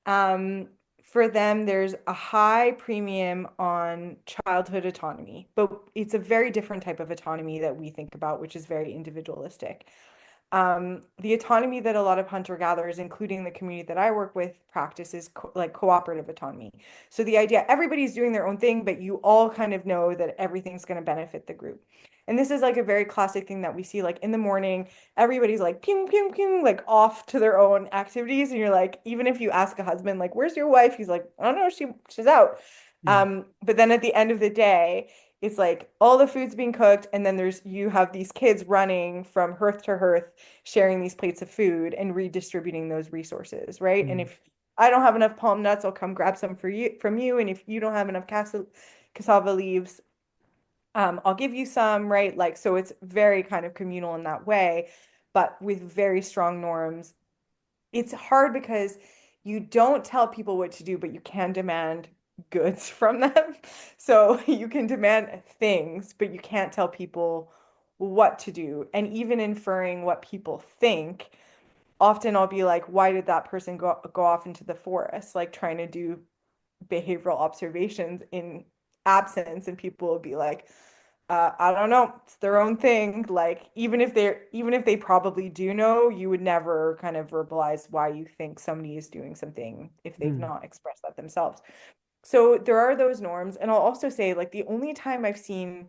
um, for them, there's a high premium on childhood autonomy, but it's a very different type of autonomy that we think about, which is very individualistic. The autonomy that a lot of hunter-gatherers, including the community that I work with, practice is like cooperative autonomy. So the idea, everybody's doing their own thing, but you all kind of know that everything's going to benefit the group. And this is like a very classic thing that we see, like in the morning, everybody's like ping, ping, ping, like off to their own activities. And you're like, even if you ask a husband, like, where's your wife? He's like, I don't know, she's out. Mm, But then at the end of the day, it's like all the food's being cooked, and then you have these kids running from hearth to hearth, sharing these plates of food and redistributing those resources, right? And mm, if I don't have enough palm nuts, I'll come grab some for you from you. And if you don't have enough cassava leaves, I'll give you some, right? Like, so it's very kind of communal in that way, but with very strong norms. It's hard because you don't tell people what to do, but you can demand goods from them. So you can demand things, but you can't tell people what to do. And even inferring what people think, often I'll be like, why did that person go off into the forest? Like trying to do behavioral observations in absence, and people will be like, I don't know, it's their own thing. Like even if they probably do know, you would never kind of verbalize why you think somebody is doing something if they've mm. not expressed that themselves. So there are those norms. And I'll also say, like, the only time I've seen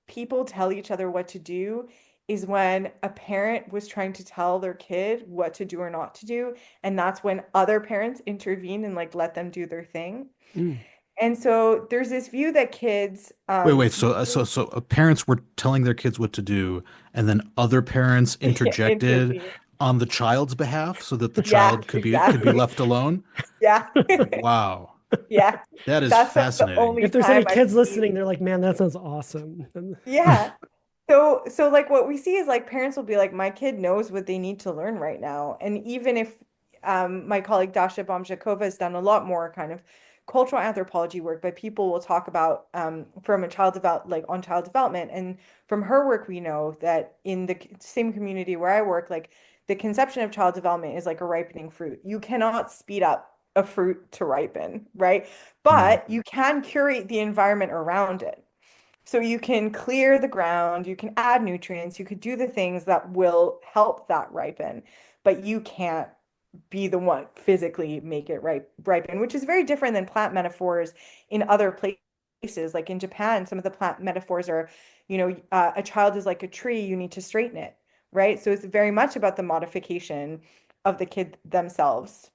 people tell each other what to do is when a parent was trying to tell their kid what to do or not to do. And that's when other parents intervene and like let them do their thing. Mm. And so there's this view that kids Wait. So parents were telling their kids what to do, and then other parents interjected intervene. on the child's behalf so that the Yeah, child could be exactly. left alone. Yeah. Wow. Yeah, That is that's the fascinating. only If there's time any I've kids seen. listening, they're like, man, that sounds awesome. Yeah. So like what we see is like parents will be like, my kid knows what they need to learn right now. And even if my colleague Dasha Bomshakova has done a lot more kind of cultural anthropology work, but people will talk about from a child develop like on child development. And from her work, we know that in the same community where I work, like the conception of child development is like a ripening fruit. You cannot speed up a fruit to ripen, right? Hmm. But you can curate the environment around it. So you can clear the ground, you can add nutrients, you could do the things that will help that ripen, but you can't be the one physically make it ripen, which is very different than plant metaphors in other places. Like in Japan, some of the plant metaphors are, a child is like a tree, you need to straighten it, right? So it's very much about the modification of the kid themselves.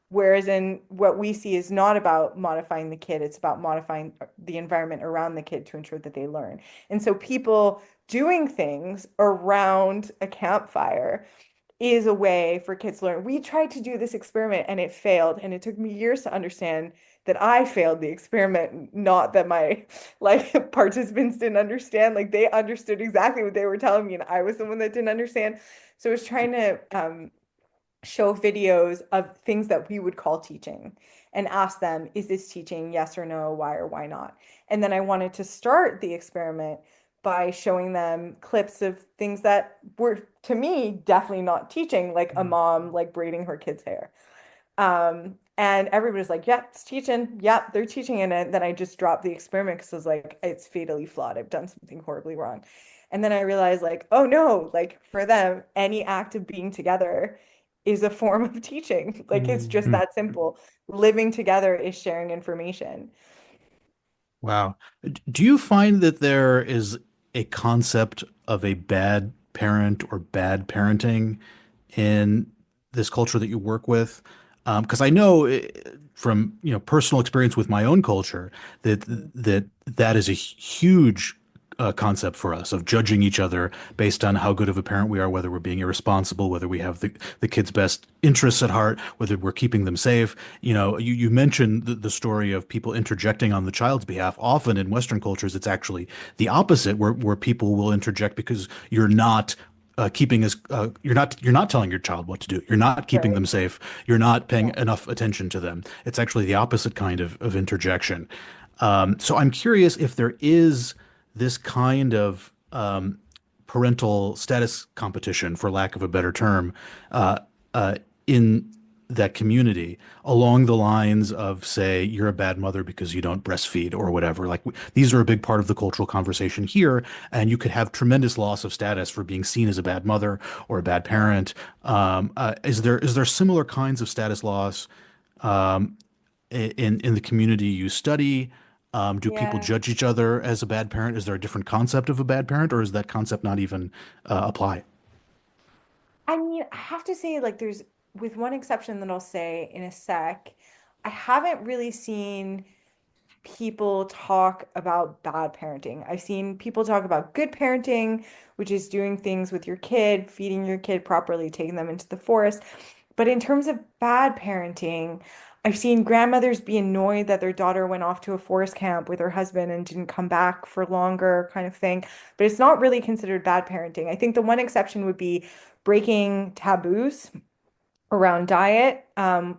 Whereas in what we see is not about modifying the kid, it's about modifying the environment around the kid to ensure that they learn. And so people doing things around a campfire is a way for kids to learn. We tried to do this experiment and it failed. And it took me years to understand that I failed the experiment, not that my like participants didn't understand. Like they understood exactly what they were telling me, and I was the one that didn't understand. So I was trying to show videos of things that we would call teaching and ask them, is this teaching? Yes or no, why or why not? And then I wanted to start the experiment by showing them clips of things that were, to me, definitely not teaching, like a mom like braiding her kid's hair. And everybody's like, yep, it's teaching. Yep, they're teaching. And then I just dropped the experiment because I was like, it's fatally flawed. I've done something horribly wrong. And then I realized, like, oh no, like for them, any act of being together is a form of teaching. Like it's just Hmm. that simple. Living together is sharing information. Wow. Do you find that there is a concept of a bad parent or bad parenting in this culture that you work with? Because I know from personal experience with my own culture that that is a huge concept for us of judging each other based on how good of a parent we are, whether we're being irresponsible, whether we have the kids' best interests at heart, whether we're keeping them safe. You mentioned the story of people interjecting on the child's behalf. Often in Western cultures, it's actually the opposite, where people will interject because you're not keeping as you're not telling your child what to do. You're not keeping Right. them safe. You're not paying Yeah. enough attention to them. It's actually the opposite kind of interjection. So I'm curious if there is this kind of parental status competition, for lack of a better term, uh, in that community along the lines of, say, you're a bad mother because you don't breastfeed or whatever. Like these are a big part of the cultural conversation here, and you could have tremendous loss of status for being seen as a bad mother or a bad parent. Is there similar kinds of status loss um, in the community you study? Do people Yeah. judge each other as a bad parent? Is there a different concept of a bad parent, or is that concept not even apply? I mean, I have to say, like, there's, with one exception that I'll say in a sec, I haven't really seen people talk about bad parenting. I've seen people talk about good parenting, which is doing things with your kid, feeding your kid properly, taking them into the forest. But in terms of bad parenting, I've seen grandmothers be annoyed that their daughter went off to a forest camp with her husband and didn't come back for longer, kind of thing. But it's not really considered bad parenting. I think the one exception would be breaking taboos around diet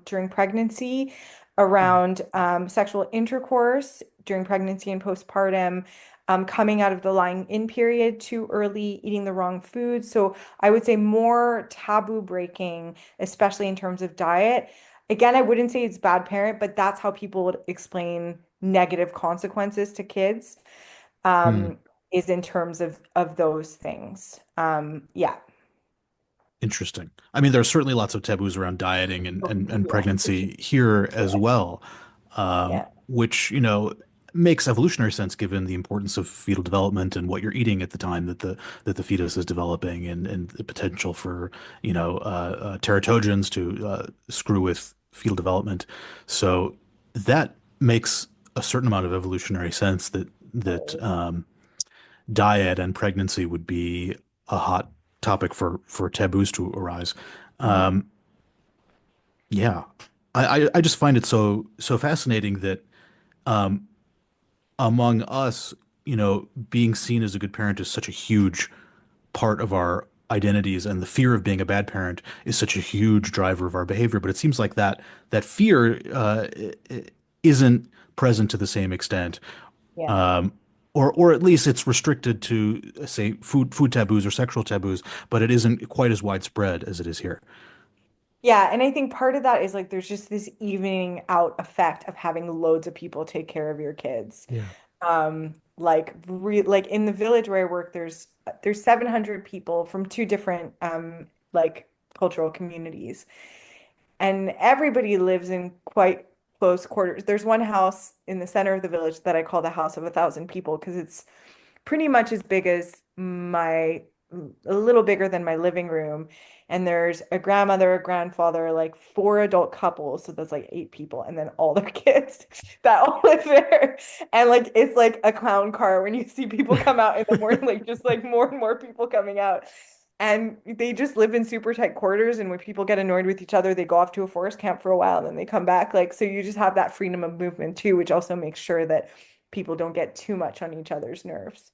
during pregnancy, around sexual intercourse during pregnancy and postpartum, coming out of the lying in period too early, eating the wrong food. So I would say more taboo breaking, especially in terms of diet. Again, I wouldn't say it's bad parent, but that's how people would explain negative consequences to kids, Hmm. um, is in terms of those things. Yeah. Interesting. I mean, there are certainly lots of taboos around dieting and Yeah. pregnancy here as Yeah. well, Yeah. which, makes evolutionary sense given the importance of fetal development and what you're eating at the time that the fetus is developing and the potential for, teratogens to screw with fetal development. So that makes a certain amount of evolutionary sense that diet and pregnancy would be a hot topic for taboos to arise. Mhm. Um, yeah. I just find it so fascinating that um, among us, being seen as a good parent is such a huge part of our identities, and the fear of being a bad parent is such a huge driver of our behavior. But it seems like that fear isn't present to the same extent, Yeah. um, or at least it's restricted to, say, food taboos or sexual taboos, but it isn't quite as widespread as it is here. Yeah, and I think part of that is like there's just this evening out effect of having loads of people take care of your kids. Yeah. Like in the village where I work, there's 700 people from two different like cultural communities, and everybody lives in quite close quarters. There's one house in the center of the village that I call the house of 1,000 people because it's pretty much as big as a little bigger than my living room. And there's a grandmother, a grandfather, like four adult couples. So that's like 8 people. And then all their kids that all live there. And like, it's like a clown car when you see people come out in the morning, like just like more and more people coming out. And they just live in super tight quarters. And when people get annoyed with each other, they go off to a forest camp for a while and then they come back. Like, so you just have that freedom of movement too, which also makes sure that people don't get too much on each other's nerves.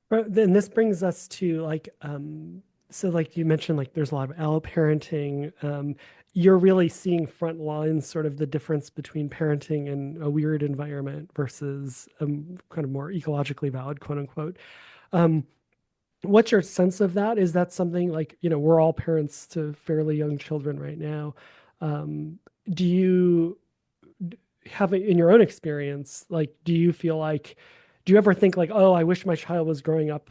But then this brings us to like, so like you mentioned, like there's a lot of L parenting. You're really seeing front lines, sort of the difference between parenting in a weird environment versus kind of more ecologically valid, quote unquote. Um, what's your sense of that? Is that something like, we're all parents to fairly young children right now. Um, do you have it in your own experience? Like, do you ever think like, oh, I wish my child was growing up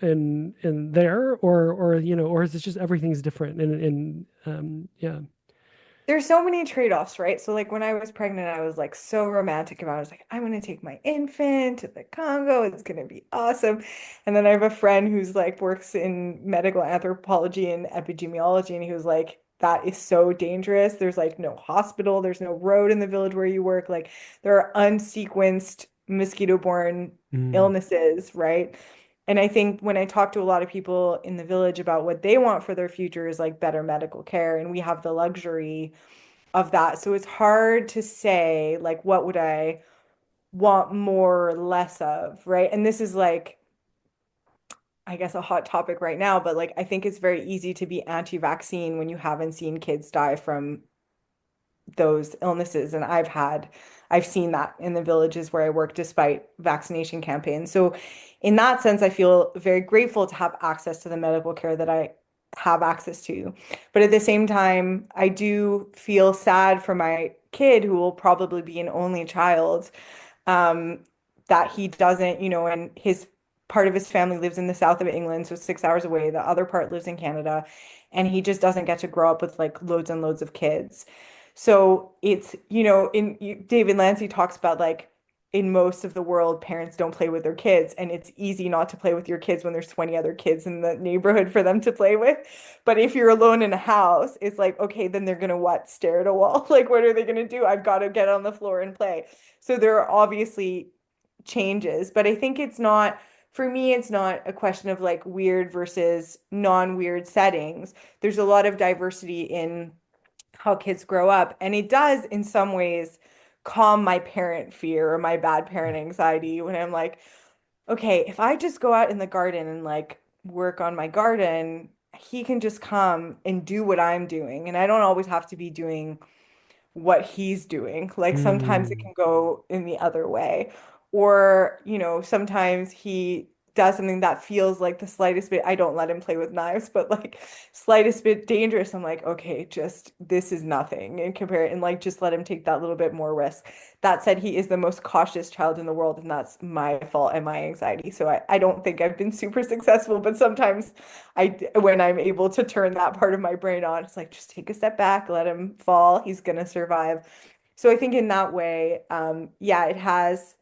in there, or is it just everything's different and yeah. There's so many trade-offs, right? So like when I was pregnant, I was like so romantic about it. I was like, I'm gonna take my infant to the Congo. It's gonna be awesome. And then I have a friend who's like works in medical anthropology and epidemiology, and he was like, that is so dangerous. There's like no hospital, there's no road in the village where you work. Like there are unsequenced mosquito-borne Mm, illnesses, right? And I think when I talk to a lot of people in the village about what they want for their future is like better medical care, and we have the luxury of that. So it's hard to say, like, what would I want more or less of, right? And this is like, I guess, a hot topic right now, but like, I think it's very easy to be anti-vaccine when you haven't seen kids die from those illnesses. And I've seen that in the villages where I work despite vaccination campaigns. So in that sense, I feel very grateful to have access to the medical care that I have access to. But at the same time, I do feel sad for my kid who will probably be an only child, um, that he doesn't, and his part of his family lives in the south of England, so 6 hours away. The other part lives in Canada, and he just doesn't get to grow up with like loads and loads of kids. So it's, David Lancy talks about like in most of the world, parents don't play with their kids, and it's easy not to play with your kids when there's 20 other kids in the neighborhood for them to play with. But if you're alone in a house, it's like, okay, then they're gonna what? Stare at a wall? Like, what are they gonna do? I've got to get on the floor and play. So there are obviously changes, but I think for me, it's not a question of like weird versus non-weird settings. There's a lot of diversity in how kids grow up. And it does, in some ways, calm my parent fear or my bad parent anxiety when I'm like, okay, if I just go out in the garden and like work on my garden, he can just come and do what I'm doing. And I don't always have to be doing what he's doing. Like sometimes it mm, can go in the other way. Or, sometimes he does something that feels like the slightest bit, I don't let him play with knives, but like slightest bit dangerous. I'm like, okay, just this is nothing and compare it and like just let him take that little bit more risk. That said, he is the most cautious child in the world, and that's my fault and my anxiety. So I don't think I've been super successful, but sometimes when I'm able to turn that part of my brain on, it's like, just take a step back, let him fall. He's gonna survive. So I think in that way, yeah, it has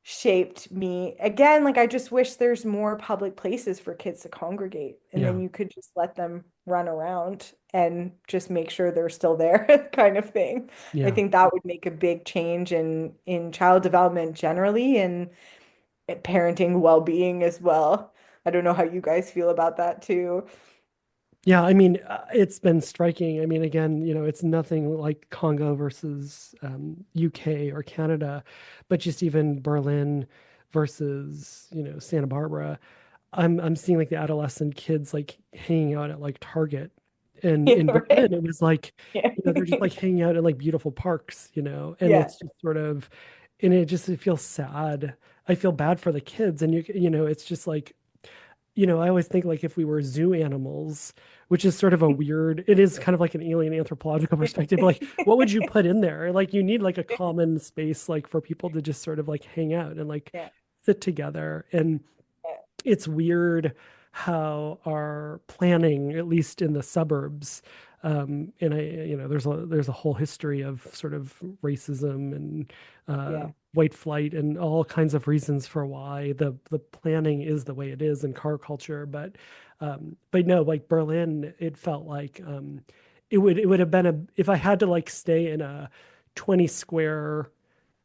shaped me. Again, like I just wish there's more public places for kids to congregate, and yeah, then you could just let them run around and just make sure they're still there, kind of thing. I yeah. think that would make a big change in child development generally and parenting well-being as well. I don't know how you guys feel about that too. Yeah, I mean, it's been striking. I mean, again, it's nothing like Congo versus UK or Canada, but just even Berlin versus, Santa Barbara. I'm seeing like the adolescent kids like hanging out at like Target. And Yeah, in right. Berlin, it was like, Yeah. they're just like hanging out in like beautiful parks, and Yeah. it's just sort of, and it feels sad. I feel bad for the kids, and it's just like, I always think like if we were zoo animals, which is sort of a weird, it is kind of like an alien anthropological perspective, but like what would you put in there? Like you need like a common space like for people to just sort of like hang out and like Yeah. sit together. And Yeah. it's weird how our planning, at least in the suburbs, and there's a whole history of sort of racism and Yeah. white flight and all kinds of reasons for why the planning is the way it is in car culture. But no, like Berlin, it felt like it would have been if I had to like stay in a 20 square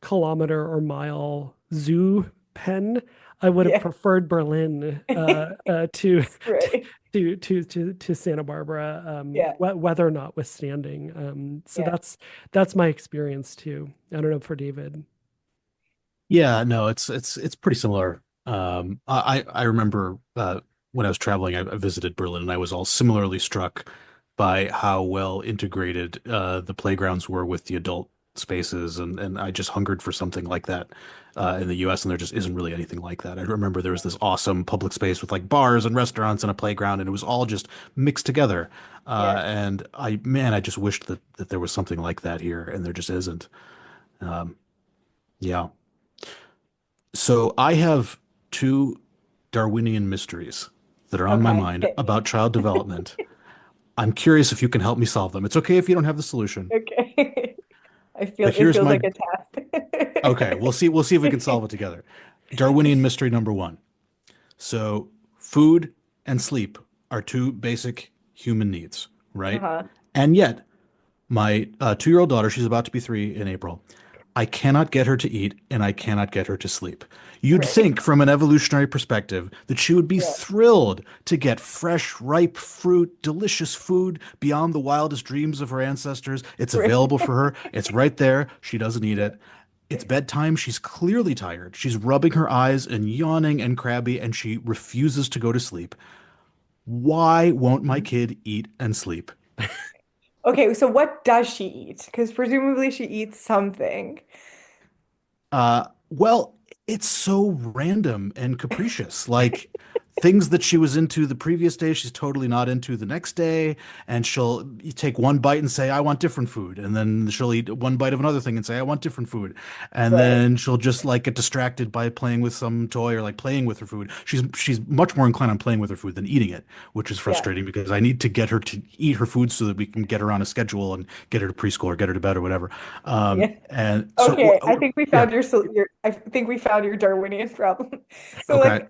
kilometer or mile zoo pen, I would have Yeah. preferred Berlin Right. to Santa Barbara, Yeah. weather notwithstanding. So Yeah. that's my experience too. I don't know for David. Yeah, no, it's pretty similar. I remember when I was traveling, I visited Berlin, and I was all similarly struck by how well integrated the playgrounds were with the adult spaces, and I just hungered for something like that in the U.S., and there just isn't really anything like that. I remember there was this awesome public space with like bars and restaurants and a playground, and it was all just mixed together. Yeah. And man, I just wished that there was something like that here, and there just isn't. Um, yeah. So I have two Darwinian mysteries that are on my Okay. mind Hit me. about child development. I'm curious if you can help me solve them. It's okay if you don't have the solution, Okay. I feel but it here's feels my like a test. okay, we'll see if we can solve it together. Darwinian mystery number one. So food and sleep are two basic human needs, right? Uh-huh. And yet my 2-year-old daughter, she's about to be 3 in April. I cannot get her to eat and I cannot get her to sleep. You'd Right. think, from an evolutionary perspective, that she would be Yeah. thrilled to get fresh, ripe fruit, delicious food beyond the wildest dreams of her ancestors. It's Right. available for her, it's right there. She doesn't eat Yeah. it. It's bedtime. She's clearly tired. She's rubbing her eyes and yawning and crabby, and she refuses to go to sleep. Why won't my kid eat and sleep? Okay, so what does she eat? Because presumably she eats something. Well, it's so random and capricious. Like things that she was into the previous day, she's totally not into the next day. And she'll take one bite and say, I want different food. And then she'll eat one bite of another thing and say, I want different food. And Right. then she'll just like get distracted by playing with some toy or like playing with her food. She's much more inclined on playing with her food than eating it, which is Yeah. frustrating because I need to get her to eat her food so that we can get her on a schedule and get her to preschool or get her to bed or whatever. Yeah. And so, Okay, I think we yeah. found your I think we found your Darwinian problem. So Okay.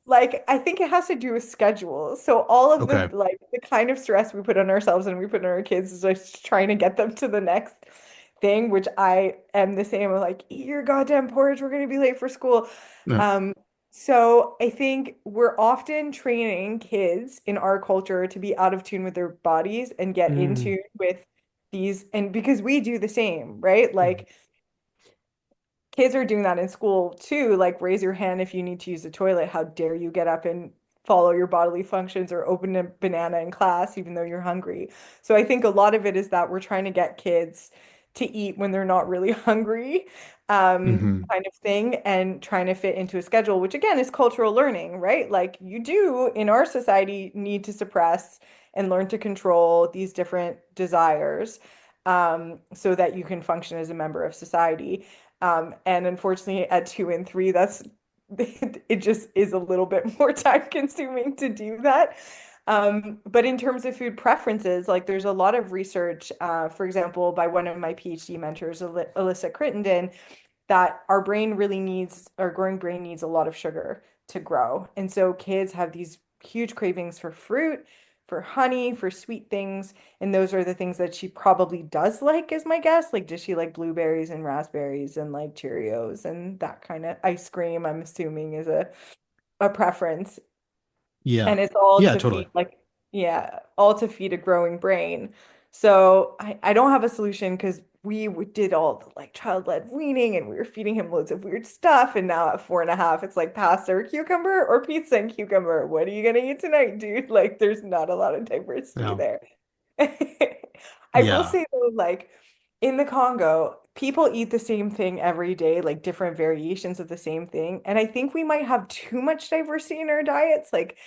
like I think it has to do with schedule. So all of the Okay. like the kind of stress we put on ourselves and we put on our kids is just trying to get them to the next thing, which I am the same. I'm like, eat your goddamn porridge, we're gonna be late for school. Yeah. Um, so I think we're often training kids in our culture to be out of tune with their bodies and get in Mm, tune with these, and because we do the same, right? mm, Like kids are doing that in school too. Like, raise your hand if you need to use the toilet. How dare you get up and follow your bodily functions or open a banana in class, even though you're hungry? So I think a lot of it is that we're trying to get kids to eat when they're not really hungry, hmm kind of thing, and trying to fit into a schedule, which again is cultural learning, right? Like, you do in our society need to suppress and learn to control these different desires, so that you can function as a member of society. And unfortunately, at 2 and 3, that's it just is a little bit more time consuming to do that. But in terms of food preferences, like there's a lot of research, for example, by one of my PhD mentors, Alyssa Crittenden, that our growing brain needs a lot of sugar to grow. And so kids have these huge cravings for fruit, for honey, for sweet things. And those are the things that she probably does like, is my guess. Like, does she like blueberries and raspberries and like Cheerios and that kind of ice cream? I'm assuming is a preference. Yeah. And it's all Yeah, to feed totally. like Yeah, all to feed a growing brain. So I don't have a solution because did all the like child-led weaning and we were feeding him loads of weird stuff. And now at 4.5, it's like pasta or cucumber or pizza and cucumber. What are you gonna eat tonight, dude? Like there's not a lot of diversity Yeah. there. I will Yeah. say though, like in the Congo, people eat the same thing every day, like different variations of the same thing. And I think we might have too much diversity in our diets. Like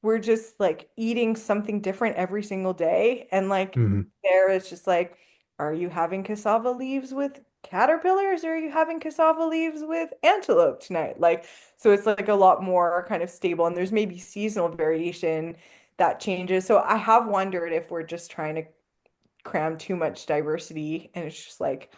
we're just like eating something different every single day. And like Hmm. there it's just like, are you having cassava leaves with caterpillars or are you having cassava leaves with antelope tonight? Like, so it's like a lot more kind of stable. And there's maybe seasonal variation that changes. So I have wondered if we're just trying to cram too much diversity and it's just like,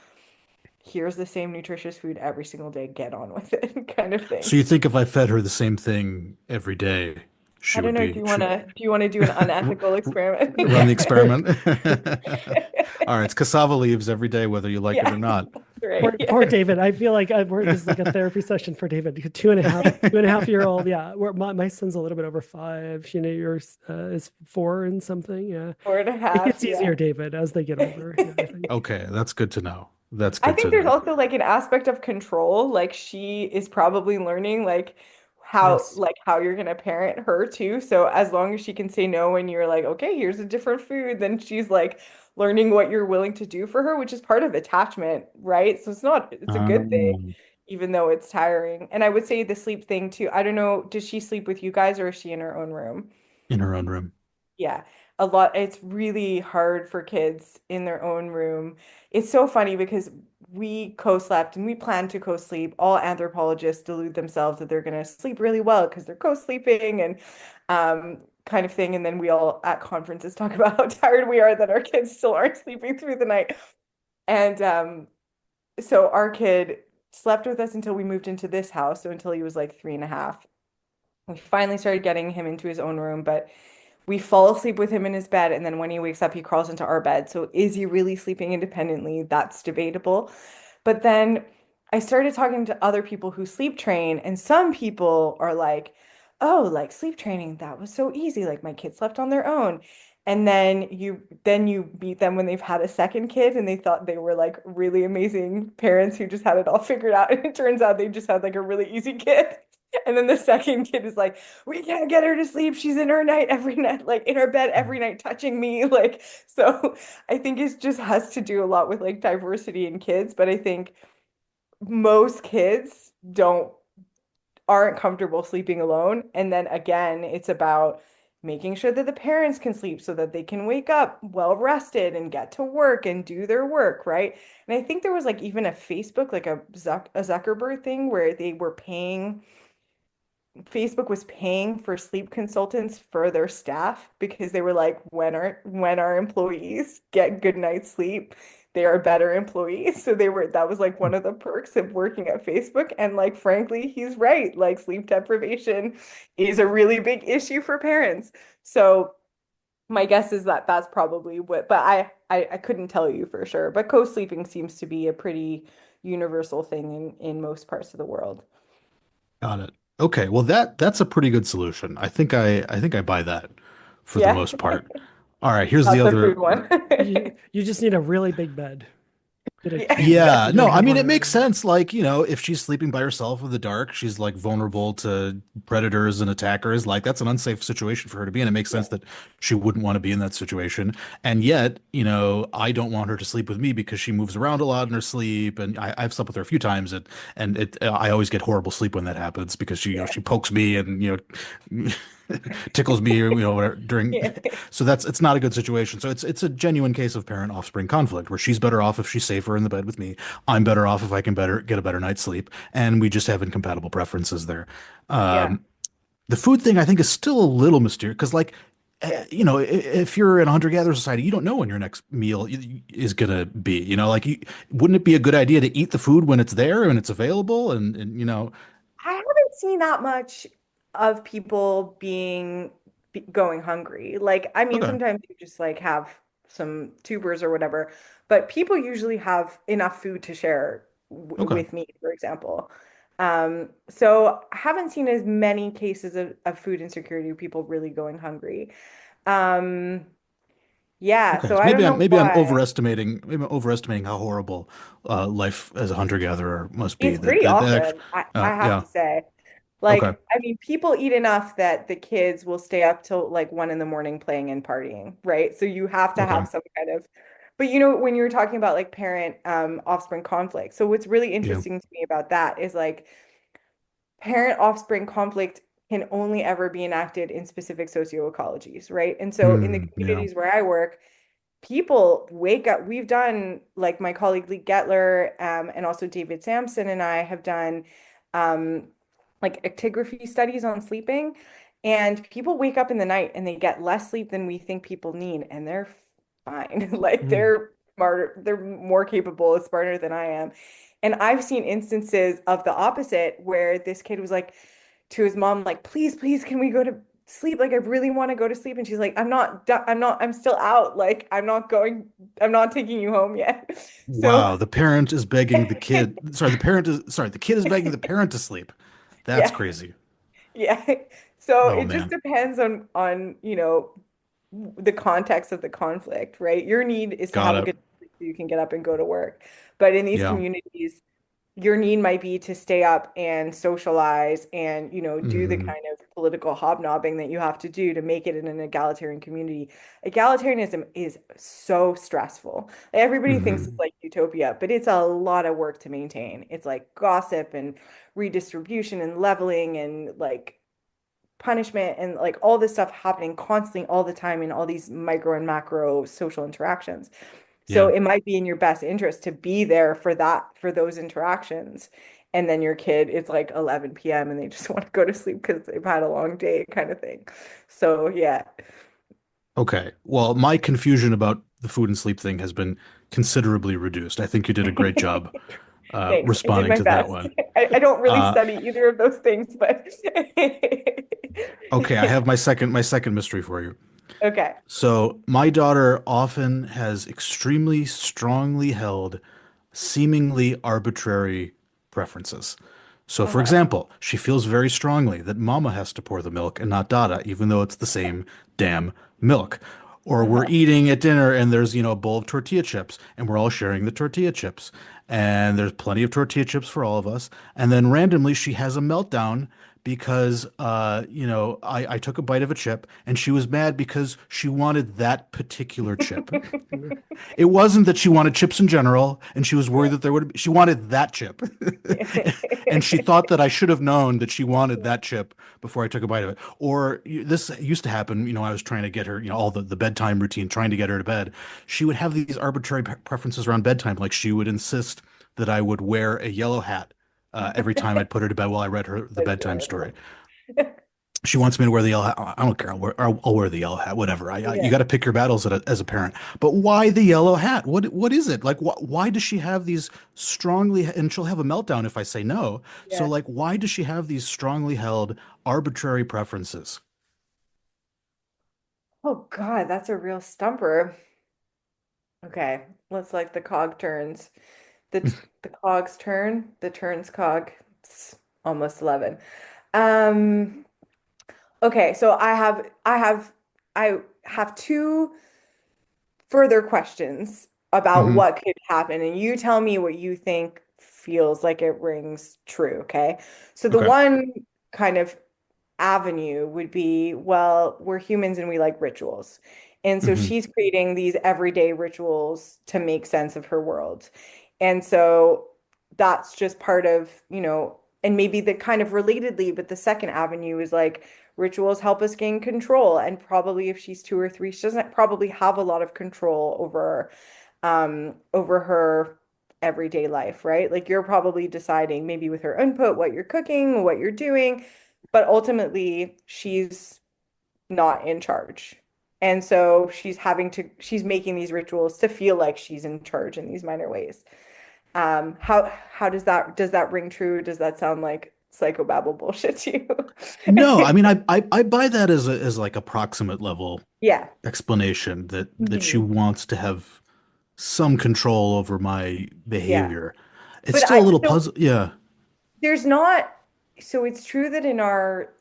here's the same nutritious food every single day, get on with it kind of thing. So you think if I fed her the same thing every day, I she don't would know. be she Do you want to do an unethical experiment? run the experiment? All right, it's cassava leaves every day, whether you like it or Yeah, not. right. Poor David. I feel like this is like a therapy session for David. Two and a half year old. Yeah. My son's a little bit over 5. Sheena, yours is 4 and something. Yeah. Four and a It half, gets yeah. easier, David, as they get older. Yeah, I think. Okay, that's good to know. That's I good think to there's know. also like an aspect of control. Like she is probably learning Yes. like how you're gonna parent her too. So as long as she can say no when you're like, okay, here's a different food, then she's like learning what you're willing to do for her, which is part of attachment, right? So it's a good thing, Um, even though it's tiring. And I would say the sleep thing too. I don't know, does she sleep with you guys or is she in her own room? in her own room. Yeah, a lot. It's really hard for kids in their own room. It's so funny because we co-slept and we plan to co-sleep. All anthropologists delude themselves that they're going to sleep really well because they're co-sleeping and kind of thing. And then we all at conferences talk about how tired we are that our kids still aren't sleeping through the night. And so our kid slept with us until we moved into this house, so until he was like 3.5. We finally started getting him into his own room, but we fall asleep with him in his bed, and then when he wakes up, he crawls into our bed. So is he really sleeping independently? That's debatable. But then I started talking to other people who sleep train, and some people are like, "Oh, like sleep training, that was so easy. Like my kid slept on their own." And then you meet them when they've had a second kid and they thought they were like really amazing parents who just had it all figured out. And it turns out they just had like a really easy kid. And then the second kid is like, we can't get her to sleep. She's in her night every night, like in her bed every night, touching me. Like, so I think it just has to do a lot with like diversity in kids. But I think most kids aren't comfortable sleeping alone. And then again, it's about making sure that the parents can sleep so that they can wake up well rested and get to work and do their work, right? And I think there was like even a Facebook, like a Zuckerberg thing where Facebook was paying for sleep consultants for their staff because they were like, when our employees get good night's sleep, they are better employees. So that was like one of the perks of working at Facebook. And like frankly, he's right. Like sleep deprivation is a really big issue for parents. So my guess is that that's probably what, but I couldn't tell you for sure. But co-sleeping seems to be a pretty universal thing in most parts of the world. Got it. Okay, well that's a pretty good solution. I think I buy that for the Yeah. most part. All right, here's the That's the food other. one. You just need a really big bed. Get a Yeah. king. Yeah, You no, don't I need mean one it of makes those. sense. Like, if she's sleeping by herself in the dark, she's like vulnerable to predators and attackers. Like, that's an unsafe situation for her to be in. It makes Yeah. sense that she wouldn't want to be in that situation. And yet, I don't want her to sleep with me because she moves around a lot in her sleep. And I've slept with her a few times, I always get horrible sleep when that happens because Yeah. she pokes me and tickles me or whatever during. Yeah. So it's not a good situation. So it's a genuine case of parent offspring conflict where she's better off if she's safer in the bed with me. I'm better off if I can better get a better night's sleep, and we just have incompatible preferences there. Yeah. Um, the food thing I think is still a little mysterious because like Yeah. if you're in a hunter-gatherer society, you don't know when your next meal is gonna be. Like wouldn't it be a good idea to eat the food when it's there and it's available and. I haven't seen that much of people going hungry. Like, I mean, Okay. sometimes you just like have some tubers or whatever, but people usually have enough food to share w Okay. with me, for example. So I haven't seen as many cases of food insecurity, people really going hungry. Um, yeah, Okay, so so I don't know maybe I'm why. overestimating how horrible life as a hunter-gatherer must be. It's pretty That awesome, actually, I have yeah. to say. Okay. Like, I mean, people eat enough that the kids will stay up till like 1 in the morning playing and partying, right? So you have to Okay. have some kind of, but when you were talking about like parent offspring conflict, so what's really Yeah. interesting to me about that is like parent offspring conflict can only ever be enacted in specific socioecologies, right? And so in the Yeah. communities where I work, people wake up. We've done, like my colleague Lee Getler, and also David Sampson and I have done um, like actigraphy studies on sleeping. And people wake up in the night and they get less sleep than we think people need, and they're fine. Like Mm. they're smarter, they're more capable, smarter than I am. And I've seen instances of the opposite where this kid was like to his mom, like, please, please, can we go to sleep? Like, I really want to go to sleep. And she's like, I'm still out. Like, I'm not taking you home yet. So, Wow, the parent is begging the kid. The kid is begging the parent to sleep. That's yeah, crazy. yeah. So Oh it just man. depends on, the context of the conflict, right? Your need is to Got have a it. good sleep so you can get up and go to work. But in these Yeah. communities, your need might be to stay up and socialize and do the Hmm. kind of political hobnobbing that you have to do to make it in an egalitarian community. Egalitarianism is so stressful. Everybody thinks it's Hmm. like utopia, but it's a lot of work to maintain. It's like gossip and redistribution and leveling and like punishment and like all this stuff happening constantly all the time in all these micro and macro social interactions. So Yeah. it might be in your best interest to be there for those interactions. And then your kid, it's like 11 p.m. and they just want to go to sleep because they've had a long day kind of thing. So yeah. Okay. Well, my confusion about the food and sleep thing has been considerably reduced. I think you did a great job Thanks. I did responding my to that best. one. I don't really Uh, study either of those things, but okay, I have my second mystery for you. okay. So my daughter often has extremely strongly held, seemingly arbitrary preferences. So, for Uh-huh. example, she feels very strongly that Mama has to pour the milk and not Dada, even though it's the same damn milk. Or we're Uh-huh. eating at dinner and there's, a bowl of tortilla chips and we're all sharing the tortilla chips. And there's plenty of tortilla chips for all of us. And then randomly she has a meltdown because I took a bite of a chip and she was mad because she wanted that particular chip. It wasn't that she wanted chips in general, and she was worried that she wanted that chip. And she thought that I should have known that she wanted that chip before I took a bite of it. Or this used to happen, I was trying to get her, all the bedtime routine, trying to get her to bed. She would have these arbitrary preferences around bedtime. Like she would insist that I would wear a yellow hat every time I'd put her to bed while I read her the That's bedtime story. adorable. She wants me to wear the yellow hat. I don't care. I'll wear the yellow hat. Whatever. You Yeah. got to pick your battles as a parent. But why the yellow hat? What is it? Like, why does she have these strongly? And she'll have a meltdown if I say no. So, Yeah. like, why does she have these strongly held arbitrary preferences? Oh God, that's a real stumper. Okay, let's like the cog turns. The cog's turn, the turns cog. It's almost 11. Um, okay, so I have two further questions about Hmm. what could happen, and you tell me what you think feels like it rings true, okay? So the Okay. one kind of avenue would be, well, we're humans and we like rituals. And so Hmm. she's creating these everyday rituals to make sense of her world. And so that's just part of, and maybe the kind of relatedly, but the second avenue is like rituals help us gain control. And probably if she's 2 or 3, she doesn't probably have a lot of control over her everyday life, right? Like you're probably deciding maybe with her input what you're cooking, what you're doing, but ultimately she's not in charge. And so she's making these rituals to feel like she's in charge in these minor ways. How does that ring true? Does that sound like psychobabble bullshit to No, I you? mean, I buy that as like approximate level Yeah. explanation that she Mhm. wants to have some control over my Yeah. behavior. It's But still a I little so puzzle. Yeah. there's not so it's true that in our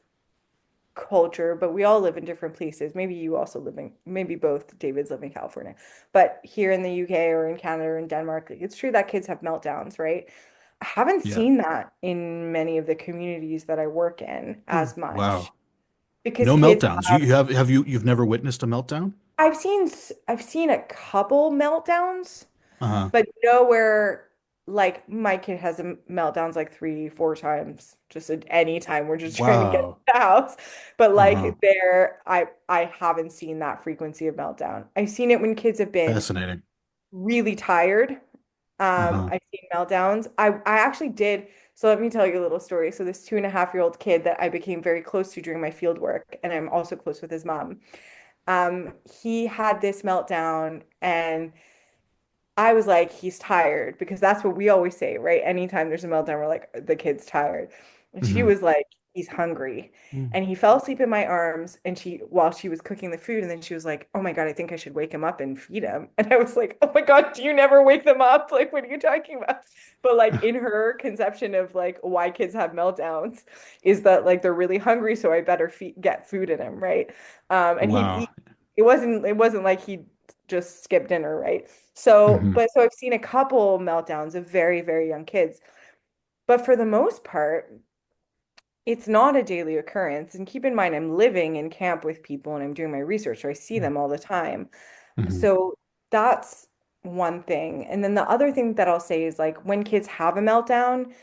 culture, but we all live in different places. Maybe you also maybe both Davids live in California, but here in the UK or in Canada or in Denmark, like, it's true that kids have meltdowns, right? I haven't Yeah. seen that in many of the communities that I work in Hmm. as much Wow. because No kids meltdowns. have, You've never witnessed a meltdown? I've seen a couple meltdowns, Uh-huh. but nowhere like my kid has meltdowns like 3, 4 times just at any time we're just trying to get Wow. to the house. But Uh-huh. like there, I haven't seen that frequency of meltdown. I've seen it when kids have been Fascinating. really tired. Uh-huh. I've seen meltdowns. I actually did. So let me tell you a little story. So this 2.5-year-old kid that I became very close to during my field work, and I'm also close with his mom. He had this meltdown, and I was like, he's tired because that's what we always say, right? Anytime there's a meltdown, we're like, the kid's tired. And she Hmm. was like, he's hungry. Hmm. And he fell asleep in my arms and while she was cooking the food, and then she was like, oh my God, I think I should wake him up and feed him. And I was like, oh my God, do you never wake them up? Like, what are you talking about? But like in her conception of like why kids have meltdowns is that like they're really hungry, so I better get food in him, right? And he'd Wow. eat. It wasn't like he just skipped dinner, right? So, Hmm. but so I've seen a couple meltdowns of very, very young kids. But for the most part, it's not a daily occurrence. And keep in mind, I'm living in camp with people and I'm doing my research, so I see them all the time. Hmm. So that's one thing. And then the other thing that I'll say is like when kids have a meltdown,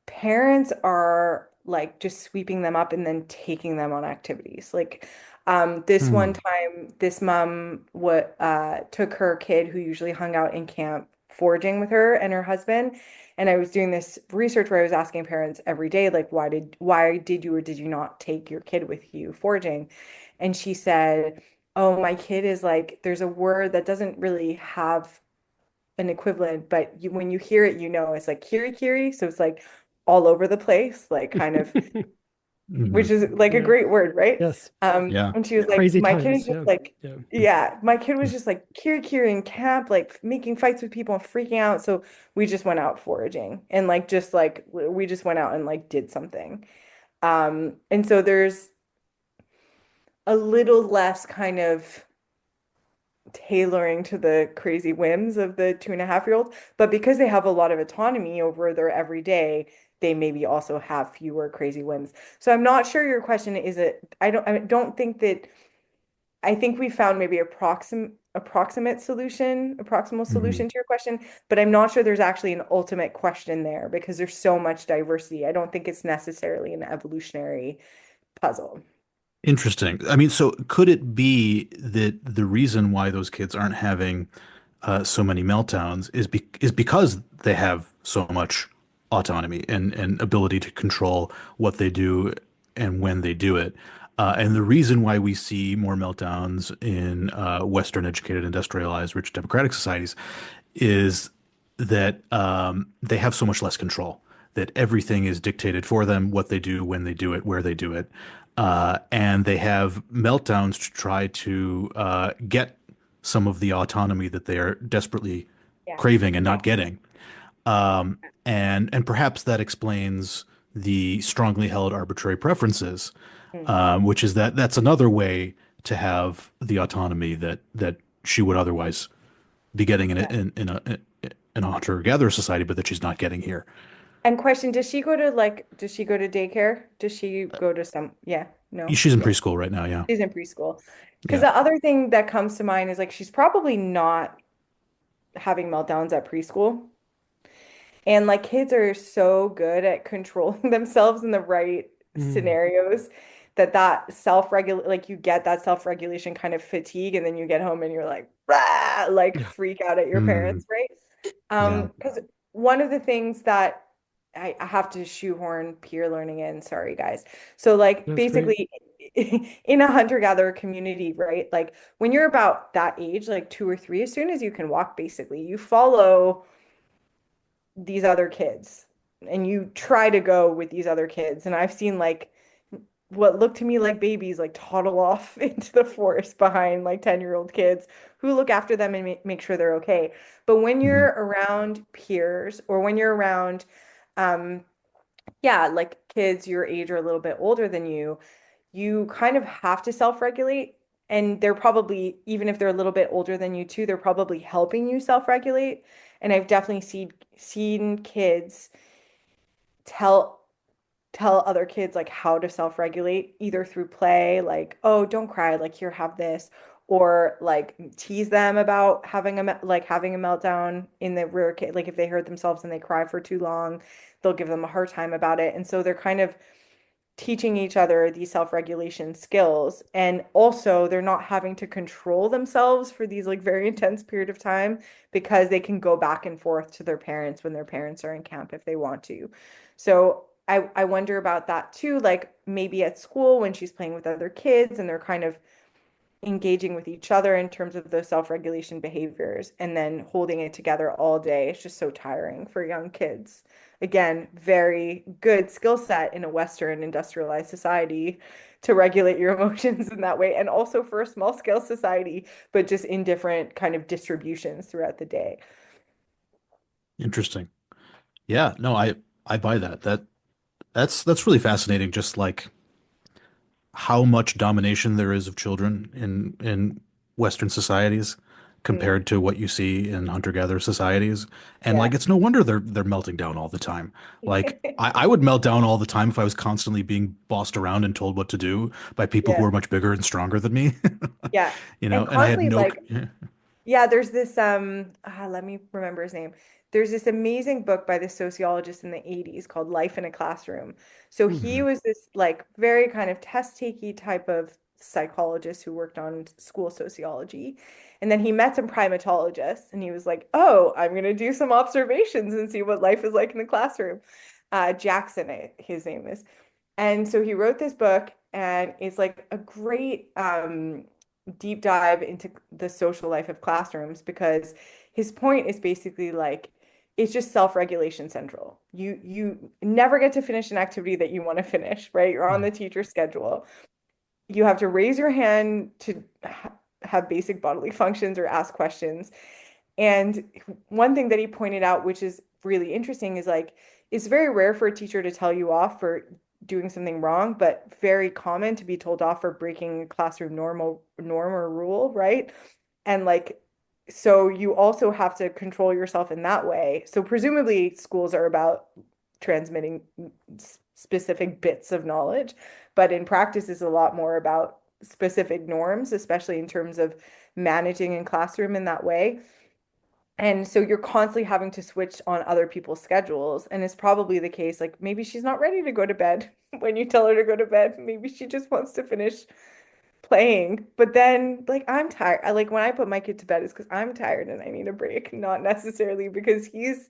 parents are like just sweeping them up and then taking them on activities. Like this one Hmm. time, this mom took her kid who usually hung out in camp foraging with her and her husband. And I was doing this research where I was asking parents every day, like, why did you or did you not take your kid with you foraging? And she said, oh, my kid is like, there's a word that doesn't really have an equivalent, but when you hear it, it's like kiri kiri. So it's like all over the place, like kind of, Hmm. which is like a Yeah. great word, right? Yes. Yeah. And she was like, Crazy my kid is times. just Yeah. like, Yeah. yeah, my kid was just like kiri kiri in camp, like making fights with people and freaking out. So we just went out foraging and like just like we just went out and like did something. And so there's a little less kind of tailoring to the crazy whims of the 2.5-year-old. But because they have a lot of autonomy over their everyday, they maybe also have fewer crazy whims. So I'm not sure your question is it. I don't think that. I think we found maybe approximal Hmm. solution to your question, but I'm not sure there's actually an ultimate question there because there's so much diversity. I don't think it's necessarily an evolutionary puzzle. Interesting. I mean, so could it be that the reason why those kids aren't having so many meltdowns is because they have so much autonomy and ability to control what they do and when they do it. And the reason why we see more meltdowns in Western educated, industrialized, rich democratic societies is that they have so much less control, that everything is dictated for them, what they do, when they do it, where they do it. And they have meltdowns to try to get some of the autonomy that they are desperately Yeah. craving and not getting. And perhaps that explains the strongly held arbitrary preferences, Mm. which is that's another way to have the autonomy that she would otherwise be getting Yeah. in a hunter-gatherer society, but that she's not getting here. And question, does she go to daycare? Does she go to yeah, no, She's in yeah, preschool right now, yeah. she's in preschool. Because Yeah. the other thing that comes to mind is like she's probably not having meltdowns at preschool. And like kids are so good at controlling themselves in the right Mm. scenarios that self-regulate like you get that self-regulation kind of fatigue and then you get home and you're like rah, like Yeah. freak out at your Mm, parents, right? yeah. Because one of the things that I have to shoehorn peer learning in, sorry guys. So like That's great. basically in a hunter-gatherer community, right? Like when you're about that age, like 2 or 3, as soon as you can walk, basically, you follow these other kids and you try to go with these other kids. And I've seen like what look to me like babies like toddle off into the forest behind like 10-year-old kids who look after them and make sure they're okay. But when Hmm. you're around peers or when you're around, yeah, like kids your age or a little bit older than you, you kind of have to self-regulate. And they're probably, even if they're a little bit older than you too, they're probably helping you self-regulate. And I've definitely seen kids tell tell other kids like how to self-regulate either through play, like, oh, don't cry, like here, have this, or like tease them about having a meltdown in the rear case. Like if they hurt themselves and they cry for too long, they'll give them a hard time about it. And so they're kind of teaching each other these self-regulation skills. And also they're not having to control themselves for these like very intense period of time because they can go back and forth to their parents when their parents are in camp if they want to. So I wonder about that too, like maybe at school when she's playing with other kids and they're kind of engaging with each other in terms of those self-regulation behaviors and then holding it together all day. It's just so tiring for young kids. Again, very good skill set in a Western industrialized society to regulate your emotions in that way, and also for a small scale society, but just in different kind of distributions throughout the day. Interesting. Yeah, no, I buy that. That's really fascinating, just like how much domination there is of children in Western societies Mm, compared to what you see in hunter-gatherer societies. And yeah. like it's no wonder they're melting down all the time. Like I would melt down all the time if I was constantly being bossed around and told what to do by people who Yeah. are much bigger and stronger than me. Yeah. You know, And and I had constantly no like yeah, there's this let me remember his name. There's this amazing book by this sociologist in the 80s called Life in a Classroom. So he Mhm. was this like very kind of test-takey type of psychologist who worked on school sociology. And then he met some primatologists and he was like, "Oh, I'm going to do some observations and see what life is like in the classroom." Jackson, his name is. And so he wrote this book, and it's like a great deep dive into the social life of classrooms because his point is basically like it's just self-regulation central. You never get to finish an activity that you want to finish, right? You're on the teacher schedule. You have to raise your hand to have basic bodily functions or ask questions. And one thing that he pointed out, which is really interesting, is like it's very rare for a teacher to tell you off for doing something wrong, but very common to be told off for breaking a classroom norm or rule, right? And like so you also have to control yourself in that way. So presumably schools are about transmitting specific bits of knowledge, but in practice is a lot more about specific norms, especially in terms of managing in classroom in that way. And so you're constantly having to switch on other people's schedules. And it's probably the case, like maybe she's not ready to go to bed when you tell her to go to bed. Maybe she just wants to finish playing. But then, like, I'm tired. I like when I put my kid to bed, it's because I'm tired and I need a break, not necessarily because he's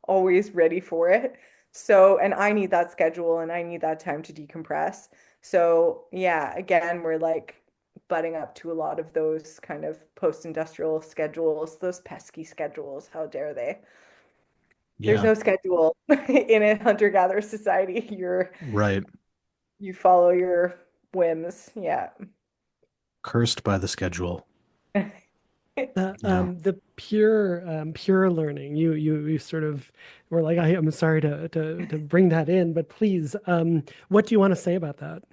always ready for it. So, and I need that schedule and I need that time to decompress. So, yeah, again, we're like butting up to a lot of those kind of post-industrial schedules, those pesky schedules. How dare they? There's Yeah, no schedule in a hunter-gatherer society. right. You follow your whims. Yeah. Cursed by the schedule. Yeah. The pure learning. You sort of were like, I am sorry to bring that in, but please, what do you want to say about that?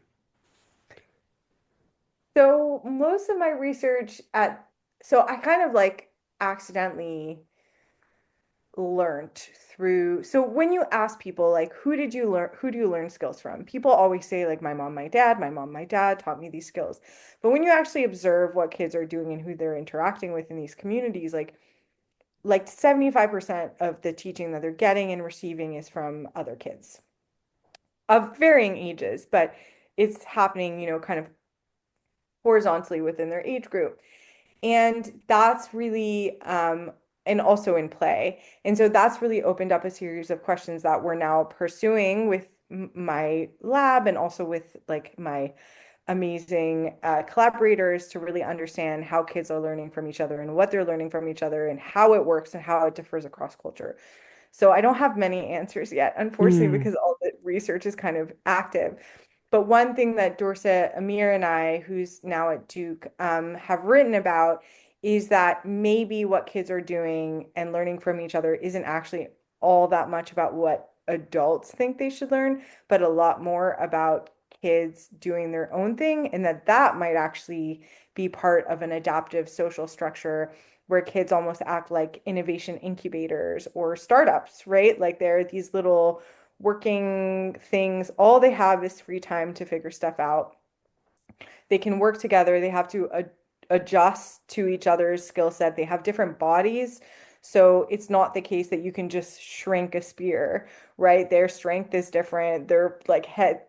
So most of my research so I kind of like accidentally learned through, so when you ask people like, who do you learn skills from? People always say like my mom, my dad taught me these skills. But when you actually observe what kids are doing and who they're interacting with in these communities, like 75% of the teaching that they're getting and receiving is from other kids of varying ages, but it's happening, kind of horizontally within their age group. And that's really, and also in play. And so that's really opened up a series of questions that we're now pursuing with my lab and also with like my amazing collaborators to really understand how kids are learning from each other and what they're learning from each other and how it works and how it differs across culture. So I don't have many answers yet, unfortunately, Hmm. because all the research is kind of active. But one thing that Dorsa Amir and I, who's now at Duke, have written about is that maybe what kids are doing and learning from each other isn't actually all that much about what adults think they should learn, but a lot more about kids doing their own thing, and that might actually be part of an adaptive social structure where kids almost act like innovation incubators or startups, right? Like they're these little working things. All they have is free time to figure stuff out. They can work together. They have to adjust to each other's skill set. They have different bodies. So it's not the case that you can just shrink a spear, right? Their strength is different. Their like head,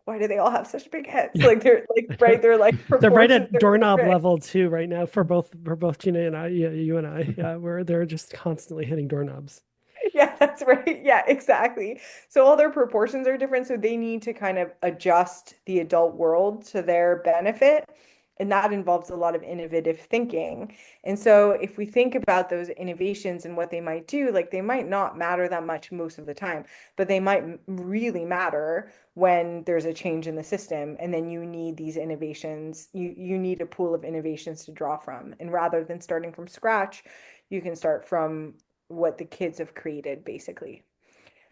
why do they all have such big heads? Yeah. Like they're like, right, they're like They're right proportions at are doorknob different. level too right now for both Gina and I, yeah, you and I, yeah, where they're just constantly hitting doorknobs. Yeah, that's right. Yeah, exactly. So all their proportions are different. So they need to kind of adjust the adult world to their benefit. And that involves a lot of innovative thinking. And so if we think about those innovations and what they might do, like they might not matter that much most of the time, but they might really matter when there's a change in the system. And then you need these innovations. You need a pool of innovations to draw from. And rather than starting from scratch, you can start from what the kids have created, basically.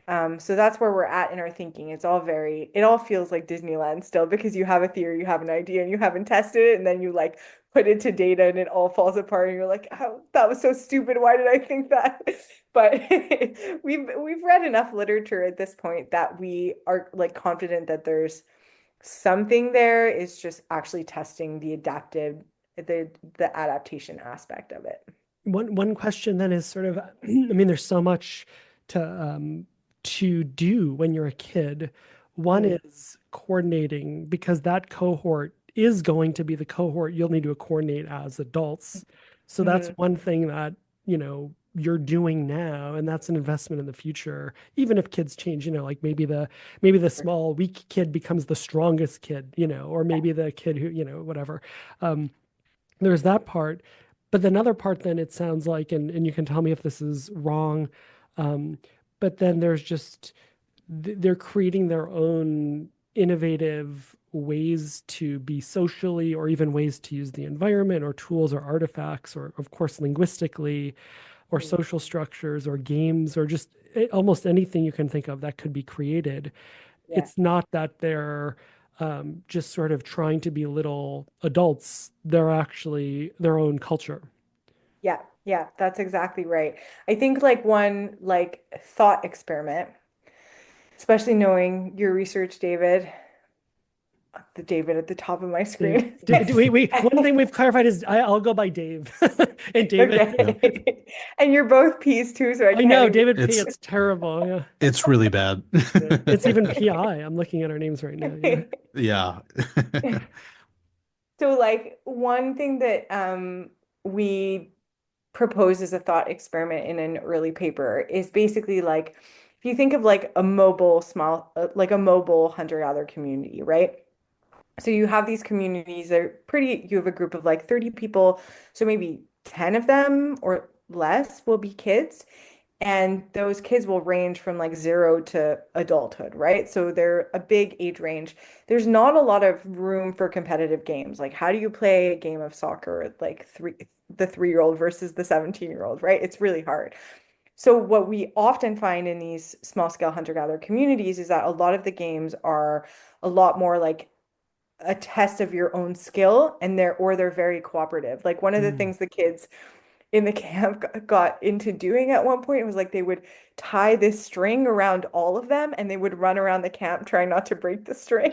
So that's where we're at in our thinking. It all feels like Disneyland still because you have a theory, you have an idea, and you haven't tested it, and then you like put it to data and it all falls apart, and you're like, oh, that was so stupid. Why did I think that? But we've read enough literature at this point that we are like confident that there's something there. It's just actually testing the adaptation aspect of it. One question then is sort of, I mean, there's so much to do when you're a kid. One Mm, is coordinating because that cohort is going to be the cohort you'll need to coordinate as adults. So that's mhm. one thing that, you're doing now, and that's an investment in the future. Even if kids change, like maybe the small weak kid becomes the strongest kid, or maybe the kid who, whatever. Um, there's that part. But the other part, then it sounds like, and you can tell me if this is wrong, um, but then there's just they're creating their own innovative ways to be socially, or even ways to use the environment, or tools, or artifacts, or of course linguistically, or Mm. social structures, or games, or just almost anything you can think of that could be created. Yeah. It's not that they're just sort of trying to be little adults. They're actually their own culture. Yeah, yeah, that's exactly right. I think like one like thought experiment, especially knowing your research, David, the David at the top of my Dave, screen. one thing we've clarified is I'll go by Dave and Yeah. David. Okay. And you're both P's too, so I I can't know even. David P. It's It's terrible. Yeah, it's really bad. it's even PI. I'm looking at our names right now. Yeah. Yeah. So like one thing that we propose as a thought experiment in an early paper is basically like if you think of like a mobile hunter-gatherer community, right? So you have these communities, you have a group of like 30 people, so maybe 10 of them or less will be kids. And those kids will range from like 0 to adulthood, right? So they're a big age range. There's not a lot of room for competitive games. Like, how do you play a game of soccer, like the 3-year-old versus the 17-year-old, right? It's really hard. So what we often find in these small scale hunter-gatherer communities is that a lot of the games are a lot more like a test of your own skill, and they're very cooperative. Like one of the Mm. things the kids in the camp got into doing at one point was like they would tie this string around all of them and they would run around the camp trying not to break the string,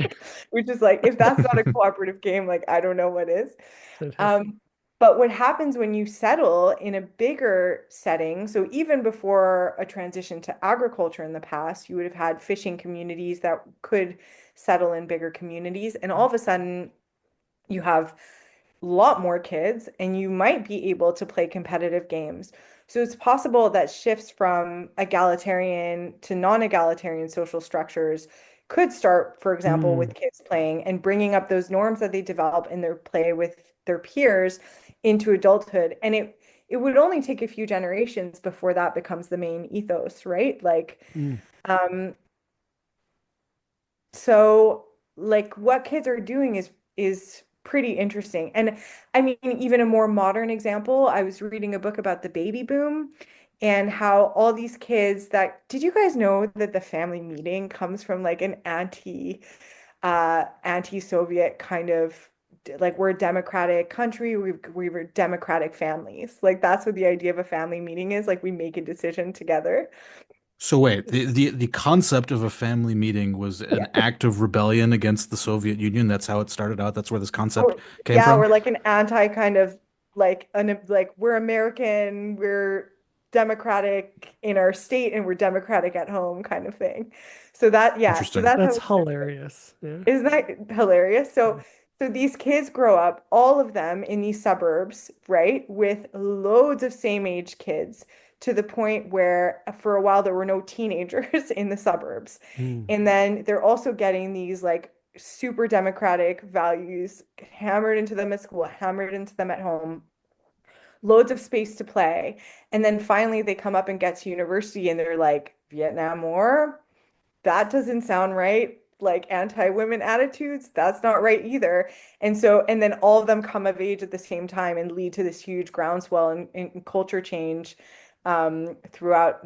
which is like if that's not a cooperative game, like I don't know what is. Fantastic. Um, but what happens when you settle in a bigger setting, so even before a transition to agriculture in the past, you would have had fishing communities that could settle in bigger communities, and all of a sudden you have a lot more kids and you might be able to play competitive games. So it's possible that shifts from egalitarian to non-egalitarian social structures could start, for example, Mm. with kids playing and bringing up those norms that they develop in their play with their peers into adulthood. And it would only take a few generations before that becomes the main ethos, right? Like, Mm. um, so like what kids are doing is pretty interesting. And I mean, even a more modern example, I was reading a book about the baby boom and how all these kids that did you guys know that the family meeting comes from like an anti anti-Soviet kind of like we're a democratic country, we're democratic families. Like that's what the idea of a family meeting is. Like we make a decision together. So wait, the concept of a family meeting was an Yeah. act of rebellion against the Soviet Union. That's how it started out. That's where this concept Or, came yeah, from. we're like an anti kind of like we're American, we're democratic in our state and we're democratic at home kind of thing. So that yeah, so Interesting. that's how That's it started. hilarious. Yeah. Isn't that hilarious? So these kids grow up, all of them in these suburbs, right, with loads of same age kids to the point where for a while there were no teenagers in the suburbs. Mm. And then they're also getting these like super democratic values hammered into them at school, hammered into them at home, loads of space to play. And then finally they come up and get to university and they're like, Vietnam War? That doesn't sound right. Like anti-women attitudes, that's not right either. And so, and then all of them come of age at the same time and lead to this huge groundswell and culture change throughout,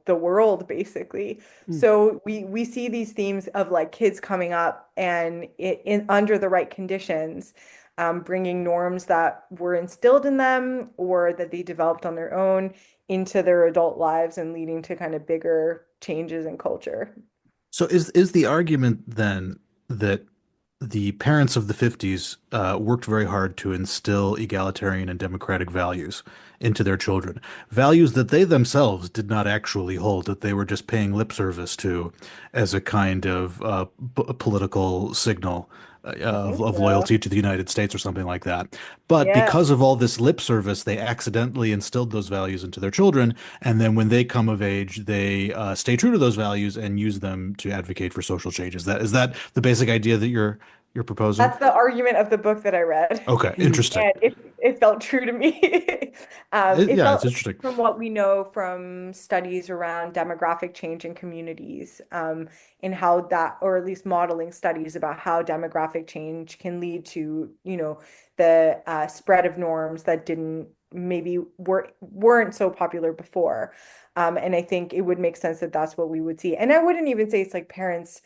the world, basically. Mm. So we see these themes of like kids coming up and in under the right conditions, bringing norms that were instilled in them or that they developed on their own into their adult lives and leading to kind of bigger changes in culture. So is the argument then that the parents of the 50s worked very hard to instill egalitarian and democratic values into their children, values that they themselves did not actually hold, that they were just paying lip service to as a kind of political signal I think of so. loyalty to the United States or something like that. But Yeah. because of all this lip service, they accidentally instilled those values into their children, and then when they come of age, they stay true to those values and use them to advocate for social changes. That the basic idea that you're proposing? That's the argument of the book that I read. Okay, Mm. interesting. And it felt true to me. It Yeah, it's felt interesting. from what we know from studies around demographic change in communities, and how that, or at least modeling studies about how demographic change can lead to, the spread of norms that didn't maybe weren't so popular before. And I think it would make sense that that's what we would see. And I wouldn't even say it's like parents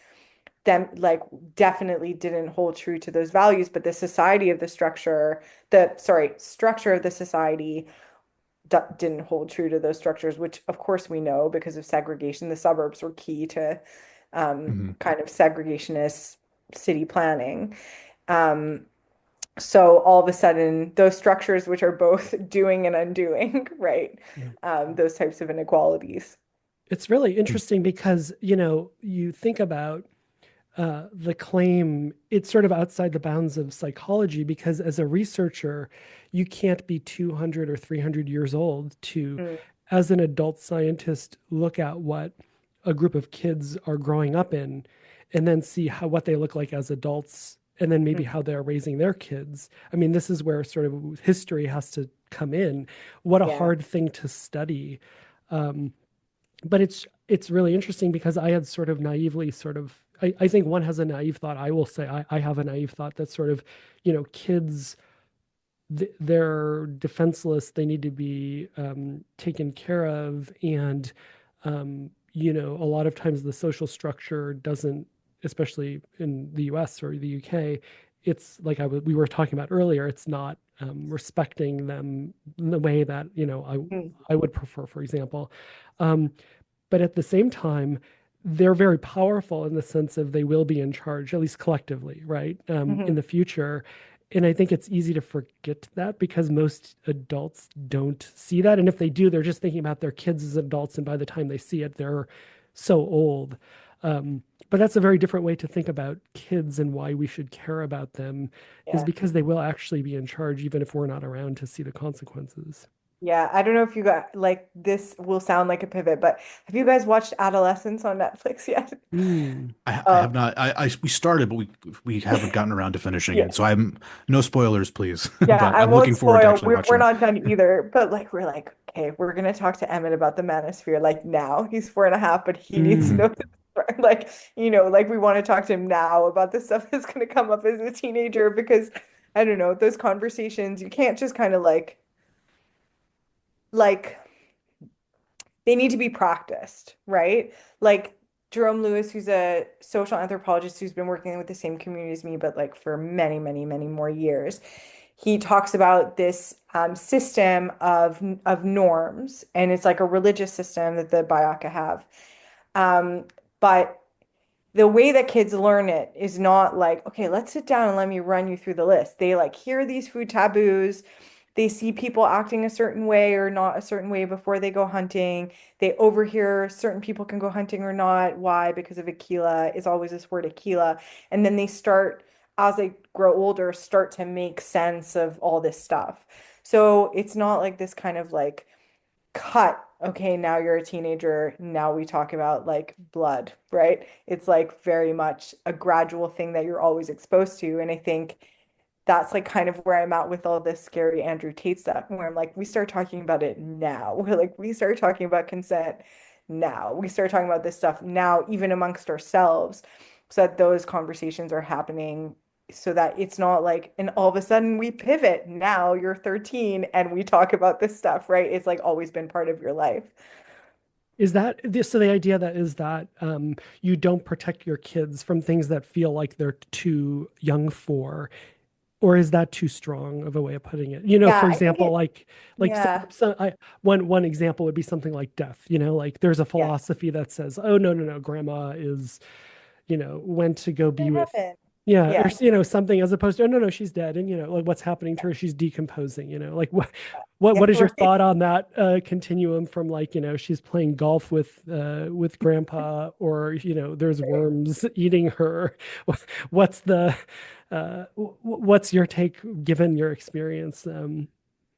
them like definitely didn't hold true to those values, but the society of the structure, structure of the society didn't hold true to those structures, which of course we know because of segregation. The suburbs were key to Hmm. kind of segregationist city planning. Um, so all of a sudden, those structures, which are both doing and undoing, right? Yeah. Those types of inequalities. It's really interesting because, you think about the claim, it's sort of outside the bounds of psychology because as a researcher, you can't be 200 or 300 years old to, Mm, as an adult scientist, look at what a group of kids are growing up in and then see what they look like as adults and then maybe mm, how they're raising their kids. I mean, this is where sort of history has to come in. What a yeah. hard thing to study. Um, but it's really interesting because I had sort of naively sort of I think one has a naive thought. I will say I have a naive thought that sort of, kids they're defenseless. They need to be taken care of, and a lot of times the social structure doesn't, especially in the U.S. or the U.K. It's like we were talking about earlier. It's not respecting them in the way that Mm, I would prefer, for example. Um, but at the same time, they're very powerful in the sense of they will be in charge, at least collectively, right? In mhm. the future. And I think it's easy to forget that because most adults don't see that. And if they do, they're just thinking about their kids as adults. And by the time they see it, they're so old. But that's a very different way to think about kids and why we should care about them is Yeah. because they will actually be in charge, even if we're not around to see the consequences. Yeah, I don't know if you got like this will sound like a pivot, but have you guys watched Adolescence on Netflix yet? Mm. I Uh, have not. We started, but we haven't gotten around to finishing yeah, it. So I'm no spoilers, please. yeah, But I I'm won't looking forward to spoil. actually We're watching it. not done either, but like we're like, okay, we're gonna talk to Emmett about the manosphere like now. He's 4.5, but he needs to Mm. know this. Like, like we want to talk to him now about the stuff that's gonna come up as a teenager because I don't know, those conversations, you can't just kind of like they need to be practiced, right? Like Jerome Lewis, who's a social anthropologist who's been working with the same community as me, but like for many, many, many more years. He talks about this system of norms, and it's like a religious system that the BaYaka have. But the way that kids learn it is not like, okay, let's sit down and let me run you through the list. They like hear these food taboos. They see people acting a certain way or not a certain way before they go hunting. They overhear certain people can go hunting or not. Why? Because of Aquila. It's always this word Aquila. And then they start, as they grow older, start to make sense of all this stuff. So it's not like this kind of like cut. Okay, now you're a teenager. Now we talk about like blood, right? It's like very much a gradual thing that you're always exposed to. And I think that's like kind of where I'm at with all this scary Andrew Tate stuff, where I'm like, we start talking about it now. We're like, we start talking about consent now. We start talking about this stuff now, even amongst ourselves, so that those conversations are happening so that it's not like, and all of a sudden we pivot. Now you're 13 and we talk about this stuff, right? It's like always been part of your life. Is that this? So the idea that is that you don't protect your kids from things that feel like they're too young for, or is that too strong of a way of putting it? Yeah, For I think example, it, like yeah, one example would be something like death. Like there's a yeah, philosophy that says, oh no, no, no, grandma is went to go be it with, happened. yeah, or Yeah, something, as opposed to, oh no, no, she's dead, and like what's happening to her, she's decomposing. Like what yeah, what is your right. thought on that continuum from like she's playing golf with grandpa, or there's worms eating her. What's the what's your take given your experience?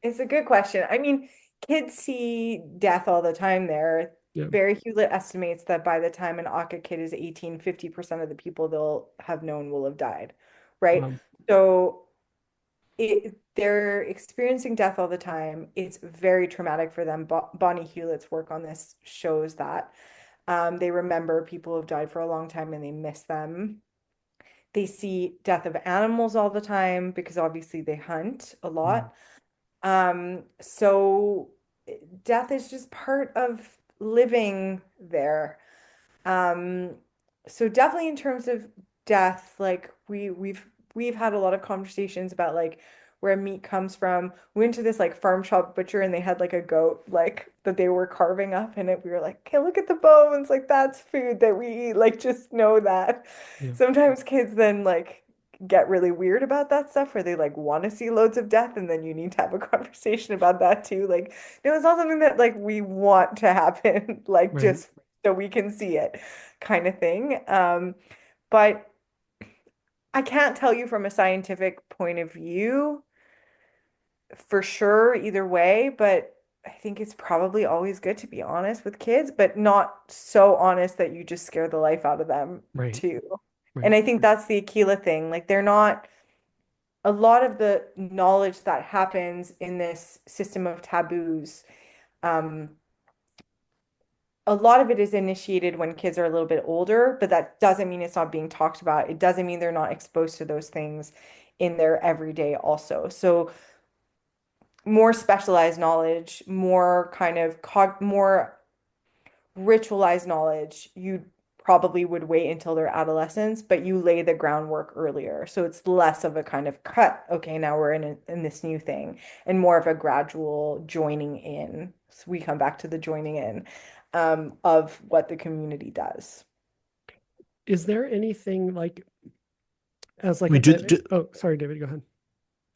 It's a good question. I mean, kids see death all the time there. Yeah. Barry Hewlett estimates that by the time an Aka kid is 18, 50% of the people they'll have known will have died, right? um, So they're experiencing death all the time. It's very traumatic for them. Bonnie Hewlett's work on this shows that they remember people who have died for a long time and they miss them. They see death of animals all the time because obviously they hunt a mm, lot. So death is just part of living there. Um, so definitely in terms of death, like we've had a lot of conversations about like where meat comes from. We went to this like farm shop butcher and they had like a goat like that they were carving up and we were like, okay, look at the bones, like that's food that we eat. Like just know that. yeah, Sometimes kids then like get really weird about that stuff where they like want to see loads of death and then you need to have a conversation about that too. Like, no, it's not something that like we want to happen, like right. just so we can see it kind of thing. But I can't tell you from a scientific point of view for sure either way, but I think it's probably always good to be honest with kids, but not so honest that you just scare the life out of them Right. too. And Right. I think that's the Aquila thing. Like they're not a lot of the knowledge that happens in this system of taboos, um, a lot of it is initiated when kids are a little bit older, but that doesn't mean it's not being talked about. It doesn't mean they're not exposed to those things in their everyday also. So more specialized knowledge, more kind of more ritualized knowledge, you probably would wait until their adolescence, but you lay the groundwork earlier. So it's less of a kind of cut, okay, now we're in this new thing, and more of a gradual joining in. So we come back to the joining in of what the community does. Is there anything like as I like a mean, bit? Oh, sorry, David, go ahead.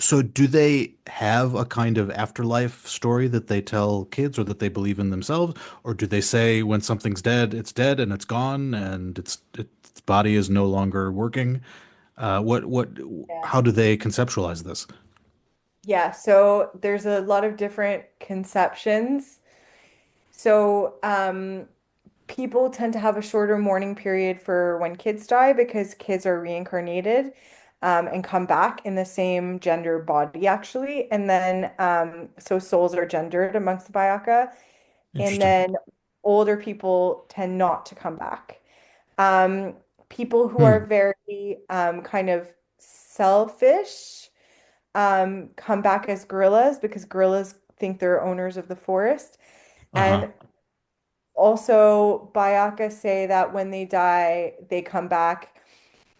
so do they have a kind of afterlife story that they tell kids or that they believe in themselves? Or do they say when something's dead and it's gone and its body is no longer working? What, Yeah. how do they conceptualize this? Yeah, so there's a lot of different conceptions. So, people tend to have a shorter mourning period for when kids die because kids are reincarnated and come back in the same gender body, actually. And then, so souls are gendered amongst the BaYaka. And Interesting. then older people tend not to come back. Um, People who are Hmm. very kind of selfish come back as gorillas because gorillas think they're owners of the forest. Uh-huh. And Also, BaYaka say that when they die, they come back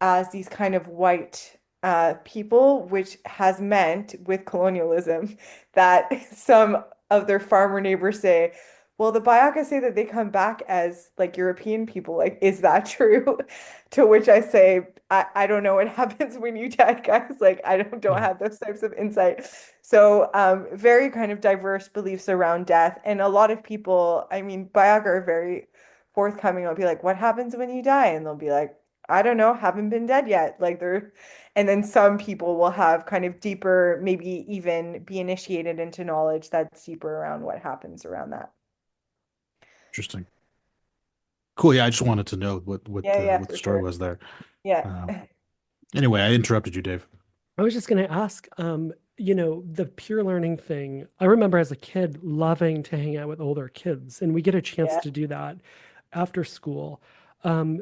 as these kind of white people, which has meant with colonialism that some of their farmer neighbors say, well, the BaYaka say that they come back as like European people. Like, is that true? To which I say, I don't know what happens when you die, guys. Like, I don't Yeah. have those types of insight. So, very kind of diverse beliefs around death. And a lot of people, I mean, BaYaka are very forthcoming. I'll be like, what happens when you die? And they'll be like, I don't know, haven't been dead yet. Like they're, and then some people will have kind of deeper, maybe even be initiated into knowledge that's deeper around what happens around that. Interesting. Cool. Yeah, I just wanted to know Yeah, yeah, what the for story sure. was there. Yeah. Um, anyway, I interrupted you, Dave. I was just going to ask, the peer learning thing. I remember as a kid loving to hang out with older kids, and we get a chance Yeah. to do that after school. Um,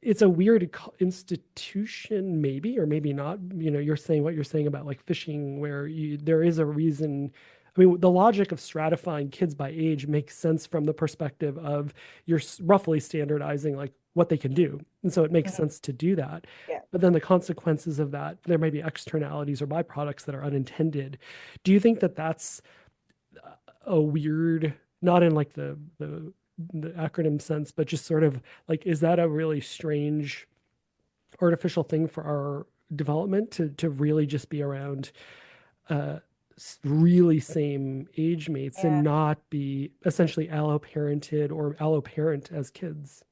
it's a weird institution, maybe, or maybe not. You're saying what you're saying about like fishing, where there is a reason. I mean, the logic of stratifying kids by age makes sense from the perspective of you're roughly standardizing like what they can do. And so it makes Mhm. sense to do that. Yeah. But then the consequences of that, there may be externalities or byproducts that are unintended. Do you think that that's a weird, not in like the acronym sense, but just sort of like, is that a really strange artificial thing for our development to really just be around uh, really same age mates and Yeah. not be essentially alloparented or alloparent as kids?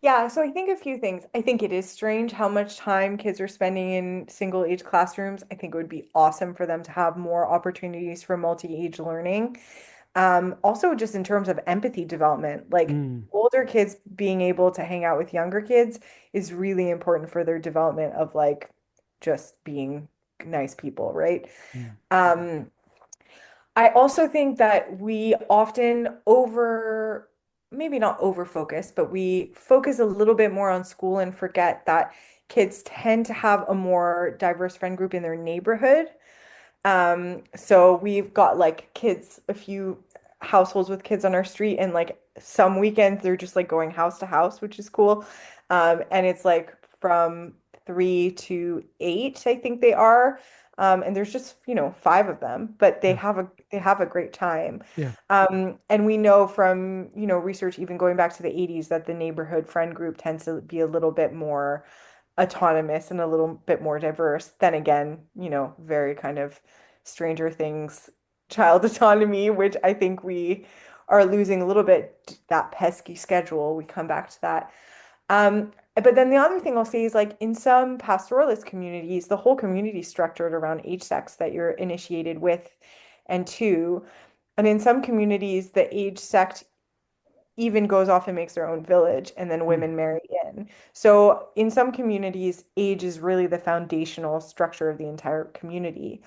Yeah, so I think a few things. I think it is strange how much time kids are spending in single age classrooms. I think it would be awesome for them to have more opportunities for multi-age learning. Also, just in terms of empathy development, like Mm, older kids being able to hang out with younger kids is really important for their development of like just being nice people, right? mm, Um, I also think that we often maybe not over focus, but we focus a little bit more on school and forget that kids tend to have a more diverse friend group in their neighborhood. So we've got like kids, a few households with kids on our street, and like some weekends they're just like going house to house, which is cool. And it's like from 3 to 8, I think they are. And there's just, five of them, but yeah, they have a great time. yeah, And we know from, research even going back to the 80s that the neighborhood friend group tends to be a little bit more autonomous and a little bit more diverse. Then again, very kind of Stranger Things child autonomy, which I think we are losing a little bit that pesky schedule. We come back to that. But then the other thing I'll say is like in some pastoralist communities, the whole community is structured around age sex that you're initiated with and to. And in some communities, the age sect even goes off and makes their own village, and then mm, women marry in. So in some communities, age is really the foundational structure of the entire community.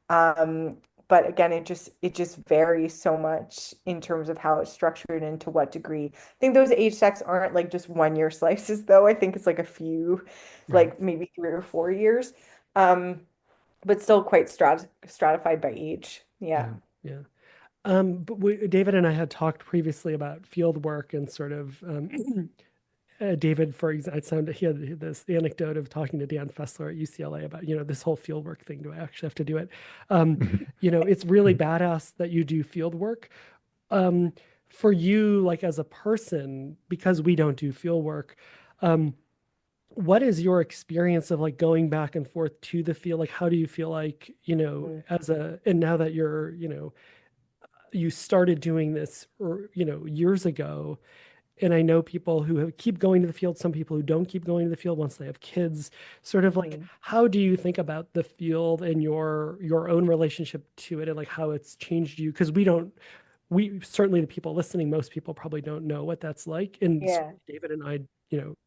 Um, but again, it just varies so much in terms of how it's structured and to what degree. I think those age sects aren't like just 1 year slices, though. I think it's like a few, right, like maybe 3 or 4 years, um, but still quite stratified by age. Yeah. yeah, yeah. But David and I had talked previously about field work and sort of David, for example, it sounded he had this anecdote of talking to Dan Fessler at UCLA about this whole field work thing. Do I actually have to do it? Um, it's really badass that you do field work. Um, for you, like as a person, because we don't do field work, um, what is your experience of like going back and forth to the field? Like, how do you feel like, Mm. and now that you're, you started doing this, or, years ago, and I know people who keep going to the field, some people who don't keep going to the field once they have kids. Sort of like, Mhm. how do you think about the field and your own relationship to it, and like how it's changed you? Because we certainly the people listening, most people probably don't know what that's like. And Yeah. David and I,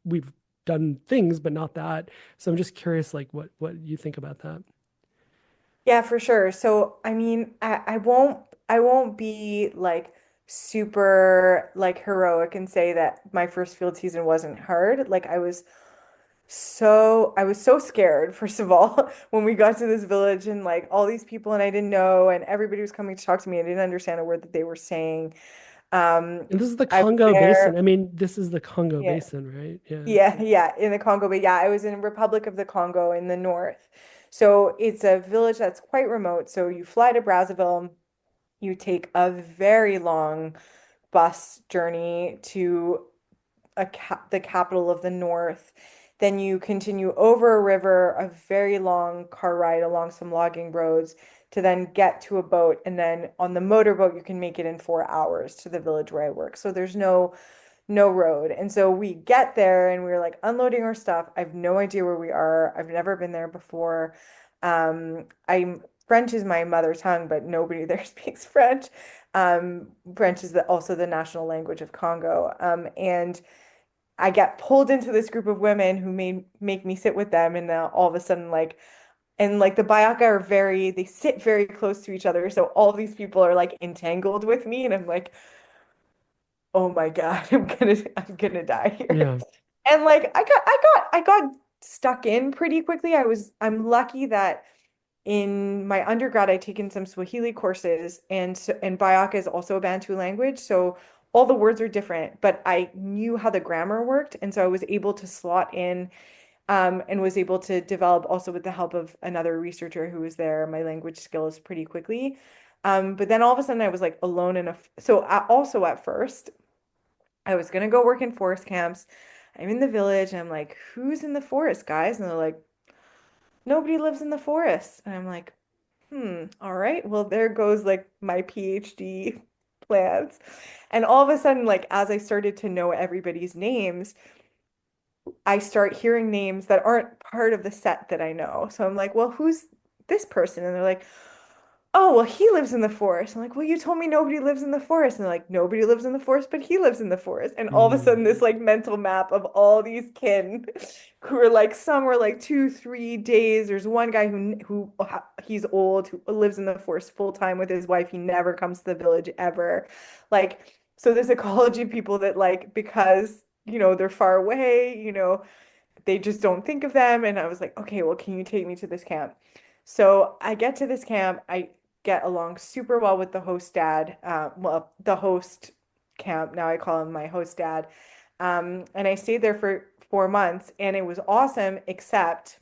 we've done things, but not that. So I'm just curious, like what you think about that. Yeah, for sure. So, I mean, I won't be like super like heroic and say that my first field season wasn't hard. Like I was so scared, first of all, when we got to this village and like all these people and I didn't know and everybody was coming to talk to me. I didn't understand a word that they were saying. And this is the I was Congo Basin. there. I mean, this is the Congo Yeah. Basin, right? Yeah. Yeah, in the Congo, but yeah, I was in Republic of the Congo in the north. So it's a village that's quite remote. So you fly to Brazzaville, you take a very long bus journey to the capital of the north. Then you continue over a river, a very long car ride along some logging roads to then get to a boat. And then on the motorboat, you can make it in 4 hours to the village where I work. So there's no road. And so we get there and we're like unloading our stuff. I have no idea where we are. I've never been there before. I'm French is my mother tongue, but nobody there speaks French. French is also the national language of Congo. And I get pulled into this group of women who make me sit with them, and now all of a sudden, like, and like the BaYaka are they sit very close to each other. So all these people are like entangled with me, and I'm like, oh my God, I'm gonna die here. Yeah. And like I got stuck in pretty quickly. I'm lucky that in my undergrad I'd taken some Swahili courses, and BaYaka is also a Bantu language, so all the words are different, but I knew how the grammar worked, and so I was able to slot in, and was able to develop also with the help of another researcher who was there, my language skills pretty quickly. But then all of a sudden I was like alone so also at first I was gonna go work in forest camps. I'm in the village and I'm like, who's in the forest, guys? And they're like, nobody lives in the forest. And I'm like, all right. Well, there goes like my PhD plans. And all of a sudden, like as I started to know everybody's names, I start hearing names that aren't part of the set that I know. So I'm like, well, who's this person? And they're like, oh, well, he lives in the forest. I'm like, well, you told me nobody lives in the forest. And they're like, nobody lives in the forest, but he lives in the forest. And all of a Mm. sudden, this like mental map of all these kin who are like, some were like 2, 3 days. There's one guy who he's old, who lives in the forest full time with his wife. He never comes to the village ever. Like, so there's ecology people that like, because, they're far away, they just don't think of them. And I was like, okay, well, can you take me to this camp? So I get to this camp. I get along super well with the host dad. Well, the host camp. Now I call him my host dad. And I stayed there for 4 months, and it was awesome, except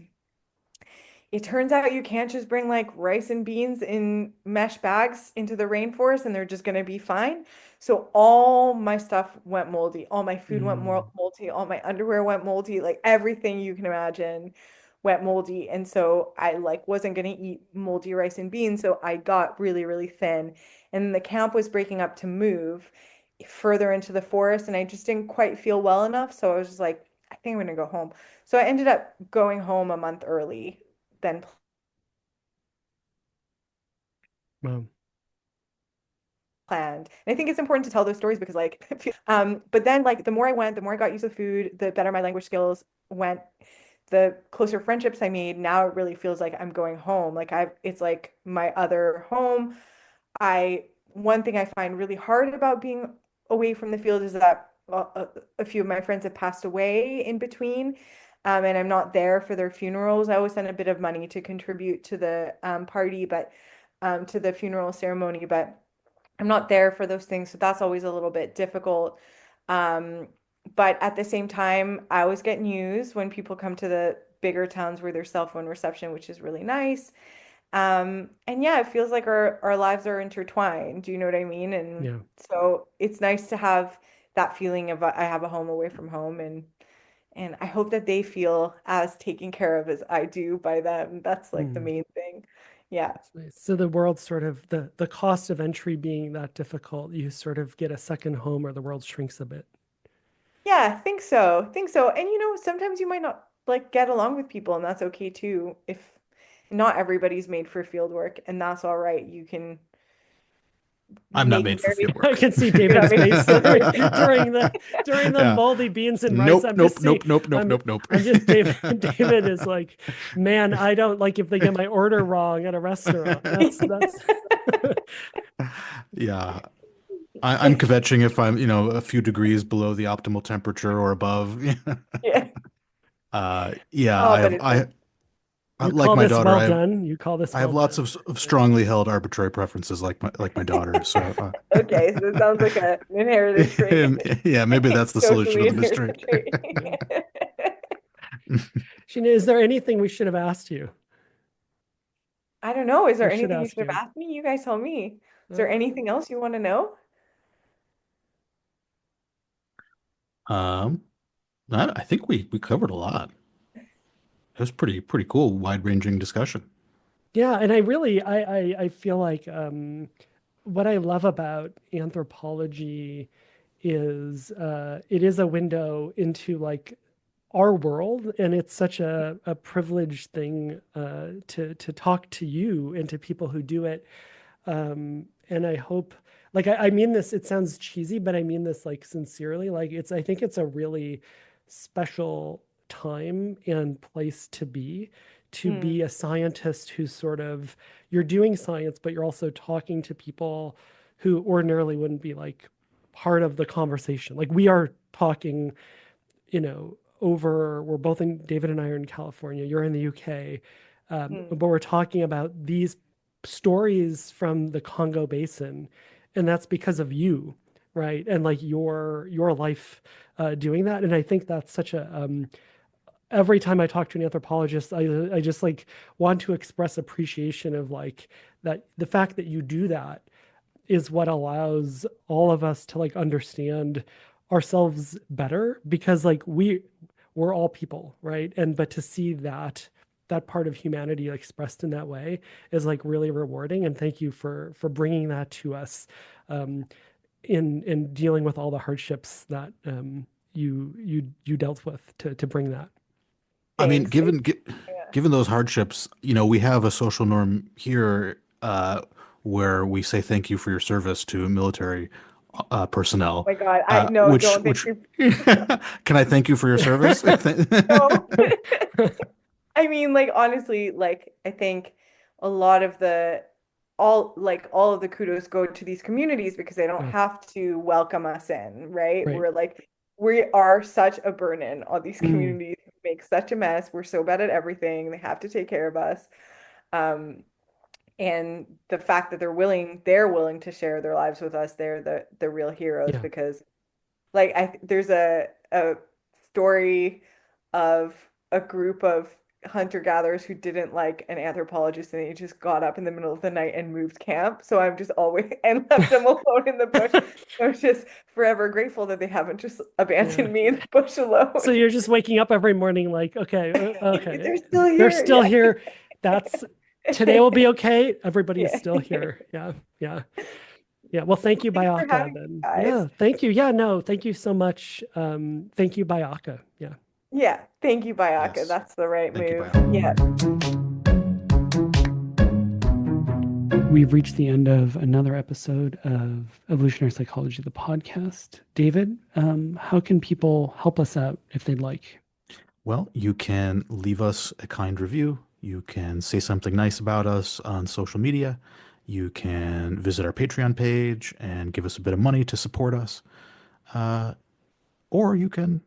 it turns out you can't just bring like rice and beans in mesh bags into the rainforest and they're just going to be fine. So all my stuff went moldy. All my food went Mm. moldy. All my underwear went moldy. Like everything you can imagine went moldy. And so I like wasn't going to eat moldy rice and beans. So I got really, really thin. And the camp was breaking up to move further into the forest. And I just didn't quite feel well enough. So I was just like, I think I'm going to go home. So I ended up going home a month early than Wow. planned. And I think it's important to tell those stories because like but then like the more I went, the more I got used to food, the better my language skills went, the closer friendships I made. Now it really feels like I'm going home. Like it's like my other home. I One thing I find really hard about being away from the field is that a few of my friends have passed away in between. And I'm not there for their funerals. I always send a bit of money to contribute to the party, but to the funeral ceremony, but I'm not there for those things, so that's always a little bit difficult. Um, but at the same time, I always get news when people come to the bigger towns where there's cell phone reception, which is really nice. And yeah, it feels like our lives are intertwined. Do you know what I mean? And Yeah. so it's nice to have that feeling of I have a home away from home, and I hope that they feel as taken care of as I do by them. That's like the Mm. main thing. Yeah. That's nice. So the world sort of the cost of entry being that difficult, you sort of get a second home or the world shrinks a bit. Yeah, I think so. I think so. And sometimes you might not like get along with people, and that's okay too. If not everybody's made for field work, and that's all right. You can I'm not make made for very field I work. can see you're not David's made face for field during the Yeah. moldy beans and rice. Nope, I'm just nope, seeing nope, nope, nope, I'm nope, nope. I'm just David is like, man, I don't like if they get my order wrong at a restaurant. That's Yeah. I'm kvetching if I'm, a few degrees below the optimal temperature or above. Yeah. Yeah, Oh, but it's You Like call my this daughter, well done? You call this I have well lots done? of strongly held arbitrary preferences, like my daughter. So, Okay, so it sounds like an inherited trait. yeah, maybe that's the solution Socially of the mystery. inherited trait. Yeah. Sheena, is there anything we should have asked you? I don't know. Is there Or should anything you ask should have you? asked me? You guys tell me. Is there Uh, anything else you want to know? Um, I think we covered a lot. It was pretty cool, wide-ranging discussion. yeah, and I really I feel like what I love about anthropology is it is a window into like our world, and it's such a privileged thing to talk to you and to people who do it. And I hope, like, I mean this, it sounds cheesy, but I mean this like sincerely. Like, I think it's a really special time and place to Hmm. be a scientist who's sort of, you're doing science, but you're also talking to people who ordinarily wouldn't be like part of the conversation. Like, we are talking, we're both in, David and I are in California, you're in the UK, Hmm. but we're talking about these stories from the Congo Basin, and that's because of you, right? And like your life doing that. And I think that's such a every time I talk to an anthropologist, I just like want to express appreciation of like that the fact that you do that is what allows all of us to like understand ourselves better, because like we're all people, right? And but to see that part of humanity expressed in that way is like really rewarding, and thank you for bringing that to us, um, in dealing with all the hardships that you dealt with to bring that. I mean, Thanks. Yeah. given those hardships, we have a social norm here where we say thank you for your service to military Oh personnel. my God. I no, don't thank Which you. can I thank you for your service? No. I mean, like honestly, like I think a lot of the all of the kudos go to these communities because they don't Yeah, have to welcome us in, right? right. We're like we are such a burden on these Mm, communities who make such a mess. We're so bad at everything. They have to take care of us. Um, and the fact that they're willing to share their lives with us, they're the real heroes yeah. because like there's a story of a group of hunter gatherers who didn't like an anthropologist and they just got up in the middle of the night and moved camp. So I'm just always and left them alone in the bush. So I'm just forever grateful that they haven't just Yeah. abandoned me in the bush So alone. you're just waking up every morning like, okay, okay, They're still they're here. still Yeah. here. That's Today will be okay. Everybody's Yeah. still here. Yeah, yeah, yeah. Well, thank you, Thanks for BaYaka. having me, Then, guys. yeah, thank you. Yeah, no, thank you so much. Thank you, BaYaka. Yeah. Yeah. Thank you, BaYaka. Yes. That's the right Thank you, move. Bio. Yeah. We've reached the end of another episode of Evolutionary Psychology, the podcast. David, how can people help us out if they'd like? Well, you can leave us a kind review. You can say something nice about us on social media. You can visit our Patreon page and give us a bit of money to support us. Uh, or you can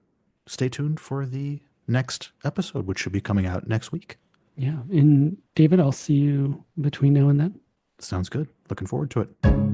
stay tuned for the next episode, which should be coming out next week. Yeah. And David, I'll see you between now and then. Sounds good. Looking forward to it.